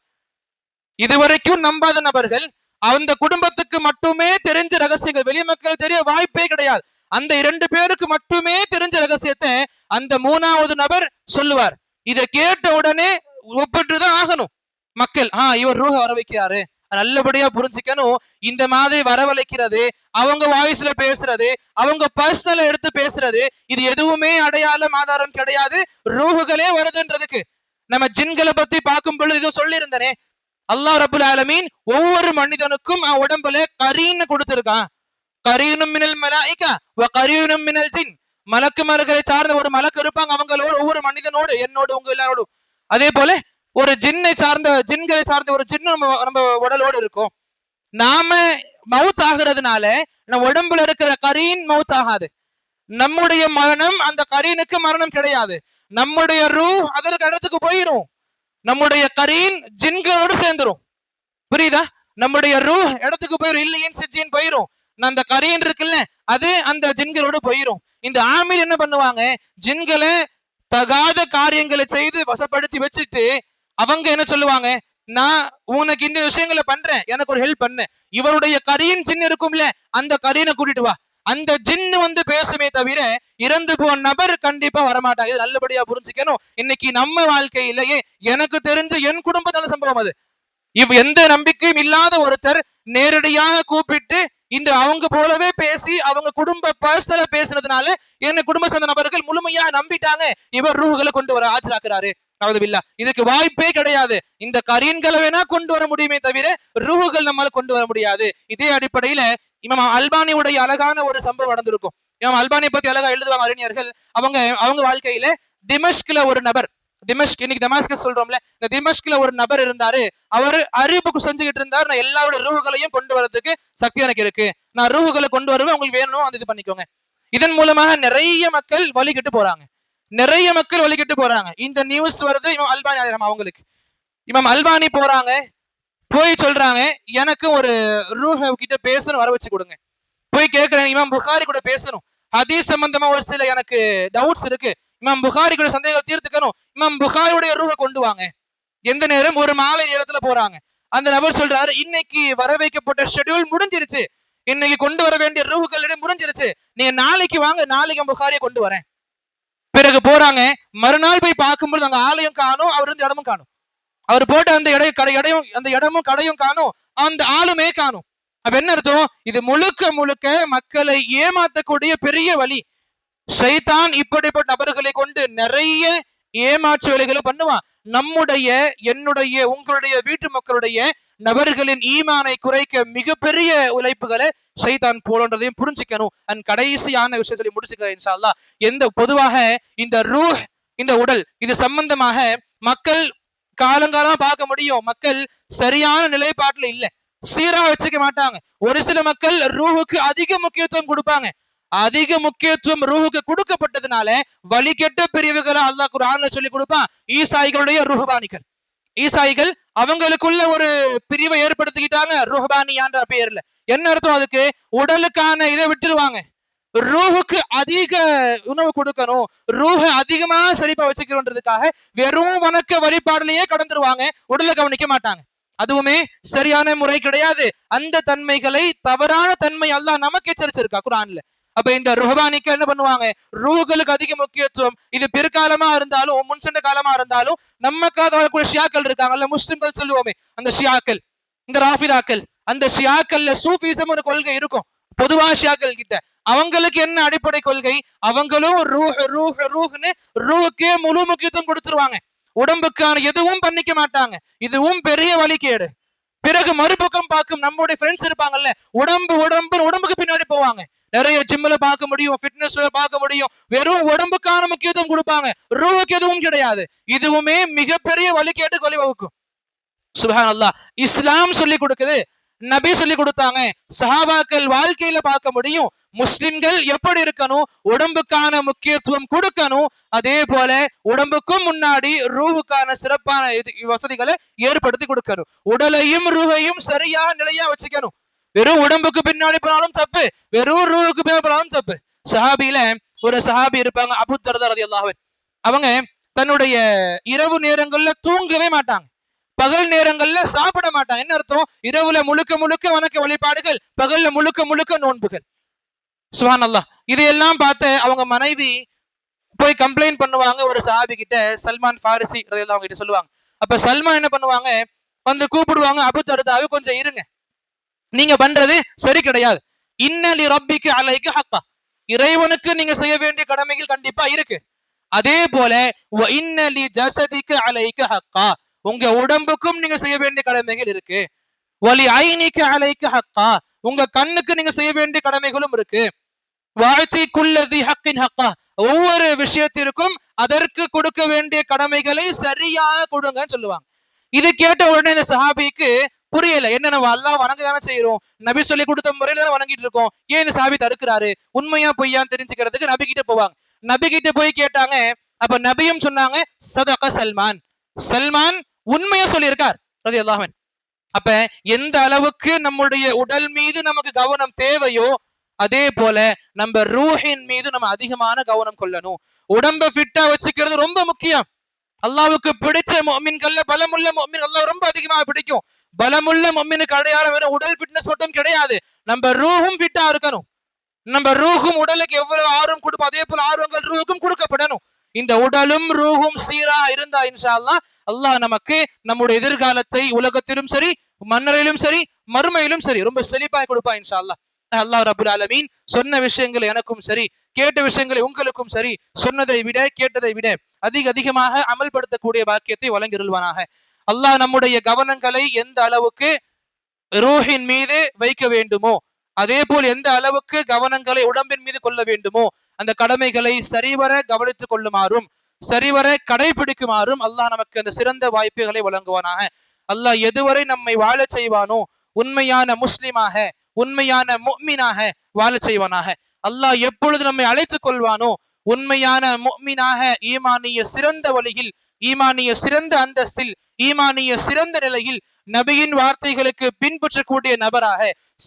இதுவரைக்கும் நம்பாத நபர்கள் அந்த குடும்பத்துக்கு மட்டுமே தெரிஞ்ச ரகசியங்கள் வெளி மக்கள் தெரிய வாய்ப்பே கிடையாது. அந்த 2 பேருக்கு மட்டுமே தெரிஞ்ச ரகசியத்தை அந்த 3வது நபர் சொல்லுவார். இதை கேட்ட உடனே ஒப்பிட்டுதான் ஆகணும் மக்கள். இவர் ரூஹ வர வைக்கிறாரு, நல்லபடியா புரிஞ்சுக்கணும். இந்த மாதிரி வரவழைக்கிறது, அவங்க வாய்ஸ்ல பேசுறது, அவங்க பர்சனல எடுத்து பேசுறது, இது எதுவுமே அடையாளம் ஆதாரம் கிடையாது. ரூஹுகளே வருதுன்றதுக்கு நம்ம ஜின்களை பத்தி பார்க்கும் பொழுது இதுவும் சொல்லி இருந்தனே, அல்லாஹ் ரப்புல் ஆலமீன் ஒவ்வொரு மனிதனுக்கும் உடம்புல கரீன்னு கொடுத்திருக்கான். கரீனும் மினல் மலாயிகா வ கரீனும் மினல் ஜின். மலக்குமார்களை சார்ந்த ஒரு மலக்கு இருப்பாங்க அவங்களோட, ஒவ்வொரு மனிதனோடு, என்னோடு உங்க எல்லாரோடும். அதே போல ஒரு ஜின்களை சார்ந்த ஒரு ஜின்னு நம்ம உடலோடு இருக்கும். நாம மவுத் ஆகிறதுனால நம்ம உடம்புல இருக்கிற கரீன் மவுத் ஆகாது. நம்முடைய மரணம் அந்த கரீனுக்கு மரணம் கிடையாது. நம்முடைய ரூஹ் அதற்கு இடத்துக்கு போயிரும். நம்முடைய கரீன் ஜின்களோடு சேர்ந்துரும். புரியுதா? நம்முடைய ரூஹ் இடத்துக்கு போயிரும், இல்லையேன்னு சிஜின் போயிரும். அந்த கரீன் இருக்குல்ல, அது அந்த ஜின்களோடு போயிரும். இந்த ஆமீர் என்ன பண்ணுவாங்க, ஜின்களை தகாத காரியங்களை செய்து வசப்படுத்தி வச்சுட்டு அவங்க என்ன சொல்லுவாங்க, நான் உனக்கு இந்த விஷயங்களை பண்றேன், எனக்கு ஒரு ஹெல்ப் பண்ணு. இவருடைய கரீன் ஜின் இருக்கும்ல, அந்த கரீனை கூட்டிட்டு வா. அந்த ஜின்னு வந்து பேசுமே தவிர இறந்து போன நபர் கண்டிப்பா வரமாட்டாங்க. நல்லபடியா புரிஞ்சுக்கணும். இன்னைக்கு நம்ம வாழ்க்கையிலேயே எனக்கு தெரிஞ்ச என் குடும்பத்தான சம்பவம் அது. எந்த நம்பிக்கையும் இல்லாத ஒருத்தர் நேரடியாக கூப்பிட்டு இன்று அவங்க போலவே பேசி அவங்க குடும்ப பர்சனல பேசுனதுனால என்ன குடும்ப சொந்த நபர்கள் முழுமையாக நம்பிட்டாங்க, இவர் ரூஹுகளை கொண்டு வர ஆஜராக்குறாரு. நவுதுபில்லா. இதுக்கு வாய்ப்பே கிடையாது. இந்த கரீன்களை வேணா கொண்டு வர முடியுமே தவிர ரூஹுகள் நம்மால கொண்டு வர முடியாது. இதே அடிப்படையில இமாம் அல்பானியுடைய அழகான ஒரு சம்பவம் நடந்திருக்கும். இமாம் அல்பானியை பத்தி அழகா எழுதுவாங்க அறிஞர்கள். அவங்க வாழ்க்கையில திமஷ்க்ல ஒரு நபர், இன்னைக்கு டமாஸ்கஸ் சொல்றோம்ல, இந்த திமஷ்க்ல ஒரு நபர் இருந்தாரு. அவர் அறிவிப்பு செஞ்சுக்கிட்டு இருந்தார், நான் எல்லாரோட ரூஹுகளையும் கொண்டு வரதுக்கு சக்தி எனக்கு இருக்கு, நான் ரூஹுகளை கொண்டு வருவேன், உங்களுக்கு வேணும் அந்த இது பண்ணிக்கோங்க. இதன் மூலமாக நிறைய மக்கள் வழிகிட்டு போறாங்க. இந்த நியூஸ் வருது இமாம் அல்பானி அவங்களுக்கு. இமாம் அல்பானி போறாங்க, போய் சொல்றாங்க, எனக்கு ஒரு ரூஹ கிட்ட பேசணும், வர வச்சு கொடுங்க. போய் கேட்கிறேன், இமாம் புகாரி கூட பேசணும், ஹதீஸ் சம்பந்தமா ஒரு சில எனக்கு டவுட்ஸ் இருக்கு, இமாம் புகாரி கூட சந்தேகம் தீர்த்துக்கணும், இமாம் புகாரியுடைய ரூஹ கொண்டு வாங்க. எந்த நேரம்? ஒரு மாலை நேரத்துல போறாங்க. அந்த நபர் சொல்றாரு, இன்னைக்கு வர வைக்கப்பட்ட ஷெட்யூல் முடிஞ்சிருச்சு, இன்னைக்கு கொண்டு வர வேண்டிய ரூஹுகளிடம் முடிஞ்சிருச்சு, நீங்க நாளைக்கு வாங்க, நாளைக்கு புகாரியை கொண்டு வரேன். பிறகு போறாங்க, மறுநாள் போய் பார்க்கும்போது அங்க ஆலயம் காணும், அவர் இருந்த இடமும் காணும். அவர் போட்ட அந்த இடையும் அந்த இடமும் கடையும் காணும், அந்த ஆளுமே காணும். அப்ப என்ன அர்த்தம்? இது முழுக்க முழுக்க மக்களை ஏமாத்தக்கூடிய பெரிய வழி. ஷைத்தான் இப்படிப்பட்ட நபர்களை கொண்டு நிறைய ஏமாற்று வேலைகளை பண்ணுவான். நம்முடைய, என்னுடைய, உங்களுடைய வீட்டு மக்களுடைய நபர்களின் ஈமானை குறைக்க மிகப்பெரிய உழைப்புகளை ஷைத்தான் போலன்றதையும் புரிஞ்சுக்கணும். அண்ட் கடைசியான விஷயத்தை முடிச்சுக்கிறேன் இன்ஷா அல்லாஹ். பொதுவாக இந்த ரூஹ், இந்த உடல், இது சம்பந்தமாக மக்கள் காலங்காலமா பார்க்க முடியும், மக்கள் சரியான நிலைப்பாட்டுல இல்ல, சீரா வச்சுக்க மாட்டாங்க. ஒரு சில மக்கள் ரூஹுக்கு அதிக முக்கியத்துவம் கொடுப்பாங்க. அதிக முக்கியத்துவம் ரூஹுக்கு கொடுக்கப்பட்டதுனால வழிகெட்ட பிரிவுகளை அல்லாஹ் குர்ஆன்ல சொல்லி கொடுப்பான். ஈசாய்களுடைய ருஹ்பானிகள், ஈசாய்கள் அவங்களுக்குள்ள ஒரு பிரிவை ஏற்படுத்திக்கிட்டாங்க ருஹ்பானியான்ற பேர்ல. என்ன அர்த்தம்? அதுக்கு உடலுக்கான இதை விட்டுருவாங்க, ரூஹுக்கு அதிக உணவு கொடுக்கணும், ரூஹ அதிகமா செழிப்பா வச்சுக்கிறோன்றதுக்காக வெறும் வணக்க வழிபாடுலயே கடந்துருவாங்க, உடலை கவனிக்க மாட்டாங்க. அதுவுமே சரியான முறை கிடையாது. அந்த தன்மைகளை, தவறான தன்மை அல்லாஹ் நமக்கு எச்சரிச்சிருக்கா குர்ஆன்ல. அப்ப இந்த ருஹபானிக்கு என்ன பண்ணுவாங்க? ரூஹுகளுக்கு அதிக முக்கியத்துவம். இது பிற்காலமா இருந்தாலும் முன் சென்ற காலமா இருந்தாலும் நம்ம வரக்கூடிய ஷியாக்கள் இருக்காங்கல்ல, முஸ்லிம்கள் சொல்லுவோமே, அந்த ஷியாக்கள், இந்த ராஃபிதாக்கள், அந்த ஷியாக்கள்ல சூஃபிசம் ஒரு கொள்கை இருக்கும் பொதுவா ஷியாக்கள் கிட்ட. அவங்களுக்கு என்ன அடிப்படை கொள்கை? அவங்களும் ரூஹ் ரூஹ் ரூஹ்னு ரூஹுக்கே முழு முக்கியத்துவம் கொடுத்துருவாங்க, உடம்புக்கான எதுவும் பண்ணிக்க மாட்டாங்க. இதுவும் பெரிய வழிகேடு. பிறகு மறுபக்கம் பார்க்கும் நம்மளுடைய ஃப்ரெண்ட்ஸ் இருப்பாங்கல்ல, உடம்புக்கு பின்னாடி போவாங்க. நிறைய ஜிம்ல பார்க்க முடியும், ஃபிட்னஸ்ல பார்க்க முடியும், வெறும் உடம்புக்கான முக்கியத்துவம் கொடுப்பாங்க, ரூஹுக்கு எதுவும் கிடையாது. இதுவுமே மிகப்பெரிய வழிகேட்டுக்கு வழிவகுக்கும். சுப்ஹானல்லாஹ். இஸ்லாம் சொல்லி கொடுக்குது, நபி சொல்லி கொடுத்தாங்க, சஹாபாக்கள் வாழ்க்கையில பார்க்க முடியும். முஸ்லிம்கள் எப்படி இருக்கணும்? உடம்புக்கான முக்கியத்துவம் கொடுக்கணும். அதே போல உடம்புக்கும் முன்னாடி ரூஹுக்கான சிறப்பான வசதிகளை ஏற்படுத்தி கொடுக்கணும். உடலையும் ரூஹையும் சரியா நிலையா வச்சுக்கணும். வெறும் உடம்புக்கு பின்னாடி போனாலும் தப்பு, வெறும் ரூஹுக்கு பின்னாடி போனாலும் தப்பு. சஹாபில ஒரு சஹாபி இருப்பாங்க, அபூ தர்தா ரலியல்லாஹு அன்ஹு. அவங்க தன்னுடைய இரவு நேரங்கள்ல தூங்கவே மாட்டாங்க, பகல் நேரங்கள்ல சாப்பிட மாட்டாங்க. என்ன அர்த்தம்? இரவுல முழுக்க முழுக்க வணக்க வழிபாடுகள், பகல்ல முழுக்க முழுக்க நோன்புகள். சுப்ஹானல்லாஹ். இதையெல்லாம் பார்த்து அவங்க மனைவி போய் கம்ப்ளைண்ட் பண்ணுவாங்க ஒரு சஹாபி கிட்ட, சல்மான் ஃபாரிசி ரலியல்லாஹு அவங்க கிட்ட சொல்லுவாங்க. அப்ப சல்மான் என்ன பண்ணுவாங்க? வந்து கூப்பிடுவாங்க, அபூ தர்தாவே கொஞ்சம் இருங்க, நீங்க பண்றது சரி கிடையாது. இன்னலி ரப்பிக்கு அலைக ஹக்கா, இறைவனுக்கு நீங்க செய்ய வேண்டிய கடமைகள் கண்டிப்பா இருக்கு. அதே போல வ இன்னலி ஜஸதிக அலைக ஹக்கா, உங்க உடம்புக்கும் நீங்க செய்ய வேண்டிய கடமைகள் இருக்கு. வலி ஐனிக அலைக ஹக்கா, உங்க கண்ணுக்கு நீங்க செய்ய வேண்டிய கடமைகளும் இருக்கு. வாழ்த்தி குல்லதி ஹக்கின் ஹக்கா, ஒவ்வொரு விஷயத்திற்கும் அதற்கு கொடுக்க வேண்டிய கடமைகளை சரியாக கொடுங்கன்னு சொல்லுவாங்க. இது கேட்ட உடனே இந்த சஹாபிக்கு புரியல. என்ன, நம்ம அல்லாஹ் வணங்க தானே செய்யறோம், நபி சொல்லி கொடுத்த முறையில தானே வணங்கிட்டு இருக்கோம், ஏன் இந்த சஹாபி தடுக்கிறாரு? உண்மையா பொய்யான்னு தெரிஞ்சுக்கிறதுக்கு நபி கிட்ட போவாங்க. நபி கிட்ட போய் கேட்டாங்க. அப்ப நபியும் சொன்னாங்க, சதக சல்மான், சல்மான் உண்மையா சொல்லியிருக்கார் ரலியல்லாஹு அன்ஹு. அப்ப எந்த அளவுக்கு நம்முடைய உடல் மீது நமக்கு கவனம் தேவையோ அதே போல நம்ம ரூஹின் மீது நம்ம அதிகமான கவனம் கொள்ளணும். உடம்ப ஃபிட்டா வச்சுக்கிறது ரொம்ப முக்கியம். அல்லாஹ்வுக்கு பிடிச்ச முஃமின்கள்ல பலமுள்ள முஃமின் அல்லாஹ் ரொம்ப அதிகமா பிடிக்கும். பலமுள்ள முஃமினுக்கு அடையாளம் வெறும் உடல் ஃபிட்னஸ் மட்டும் கிடையாது, நம்ம ரூஹும் ஃபிட்டா இருக்கணும். நம்ம ரூஹும் உடலுக்கு எவ்வளவு ஆர்வம் கொடுப்போம், அதே போல ஆர்வங்கள் ரூஹுக்கும் கொடுக்கப்படணும். இந்த உடலும் ரூஹும் சீரா இருந்தா இன்ஷா அல்லாஹ், அல்லாஹ் நமக்கு நம்முடைய எதிர்காலத்தை உலகத்திலும் சரி, மன்னரிலும் சரி, மறுமையிலும் சரி ரொம்ப செழிப்பாய் கொடுப்பா இன்ஷா அல்லாஹ். அல்லாஹ் ரப்புல் ஆலமீன் சொன்ன விஷயங்களை எனக்கும் சரி, கேட்ட விஷயங்களை உங்களுக்கும் சரி, சொன்னதை விட கேட்டதை விட அதிகமாக அமல்படுத்தக்கூடிய பாக்கியத்தை வழங்கிருள்வானாக. அல்லாஹ் நம்முடைய கவனங்களை எந்த அளவுக்கு ரூஹின் மீது வைக்க வேண்டுமோ, அதே போல் எந்த அளவுக்கு கவனங்களை உடம்பின் மீது கொள்ள வேண்டுமோ, அந்த கடமைகளை சரிவர கவனித்துக் கொள்ளுமாறும் சரிவர கடைபிடிக்குமாறும் அல்லாஹ் நமக்கு அந்த சிறந்த வாய்ப்புகளை வழங்குவானாக. அல்லாஹ் எதுவரை நம்மை வாழ செய்வானோ உண்மையான முஸ்லிமாக, உண்மையான முஃமினாக வாழ செய்வானாக. அல்லாஹ் எப்பொழுது நம்மை அழைத்துக் கொள்வானோ உண்மையான முஃமினாக, ஈமானிய சிறந்த வழியில், ஈமானிய சிறந்த அந்தஸ்தில், ஈமானிய சிறந்த நிலையில், நபியின் வார்த்தைகளுக்கு பின்பற்றக்கூடிய நபராக,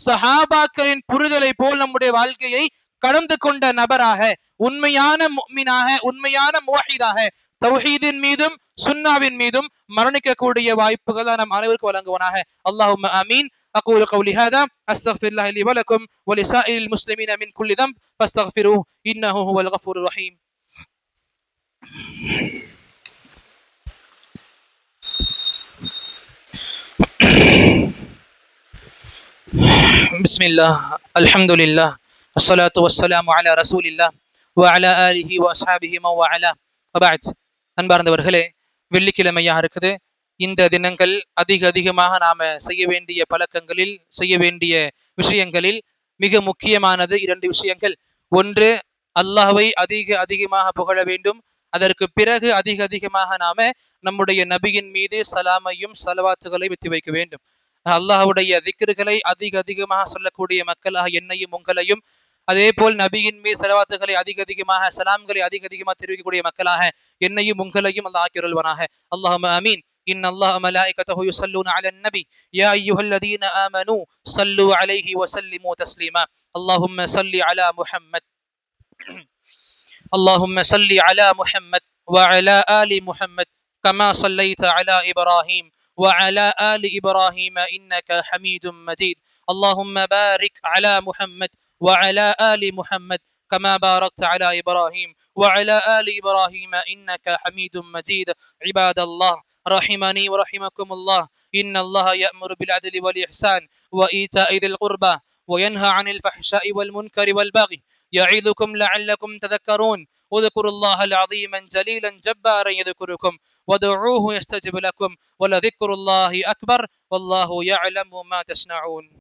சஹாபாக்களின் புரிதலை போல் நம்முடைய வாழ்க்கையை கடந்து கொண்ட நபராக, உண்மையான முஃமினாக, உண்மையான முவஹிதாக, தௌஹீதின் மீதும் சுன்னாவின் மீதும் மரணிக்கக்கூடிய வாய்ப்புகள் நம் அனைவருக்கும் வழங்குவனாக. அல்லாஹும்ம ஆமீன். أقول قولي هذا أستغفر الله لي ولكم ولسائر المسلمين من كل ذنب فاستغفروه إنه هو الغفور الرحيم. بسم الله الحمد لله الصلاة والسلام على رسول الله وعلى آله وأصحابه من والاه وبعد. அன்பார்ந்தவர்களே, வெள்ளிக்கிழமையா இருக்குது. இந்த தினங்கள் அதிகமாக நாம செய்ய வேண்டிய பழக்கங்களில், செய்ய வேண்டிய விஷயங்களில் மிக முக்கியமானது இரண்டு விஷயங்கள். ஒன்று, அல்லாஹ்வை அதிகமாக புகழ வேண்டும். அதற்கு பிறகு அதிகமாக நாம நம்முடைய நபியின் மீது சலாமையும் சலவாத்துகளை வித்து வைக்க வேண்டும். அல்லாஹ்வுடைய திக்ருகளை அதிகமாக சொல்லக்கூடிய மக்களாக என்னையும் உங்களையும், அதே போல் நபியின் மீது சலவாத்துகளை அதிகமாக, சலாம்களை அதிகமாக தெரிவிக்கக்கூடிய மக்களாக என்னையும் உங்களையும் அல்லாஹ் ஆக்கியருள்வானாக. அல்லாஹும்ம ஆமீன். إن الله وملائكته يصلون على النبي يا أيها الذين آمنوا صلوا عليه وسلموا تسليما. اللهم صل على محمد اللهم صل على محمد وعلى آل محمد كما صليت على إبراهيم وعلى آل إبراهيم إنك حميد مجيد. اللهم بارك على محمد وعلى آل محمد كما باركت على إبراهيم وعلى آل إبراهيم إنك حميد مجيد. عباد الله رحمني ورحمكم الله، إن الله يأمر بالعدل والإحسان وإيتاء ذي القربى وينهى عن الفحشاء والمنكر والبغي يعظكم لعلكم تذكرون. اذكروا الله العظيم جليلا جبارا يذكركم وادعوه يستجب لكم ولذكر الله أكبر والله يعلم ما تصنعون.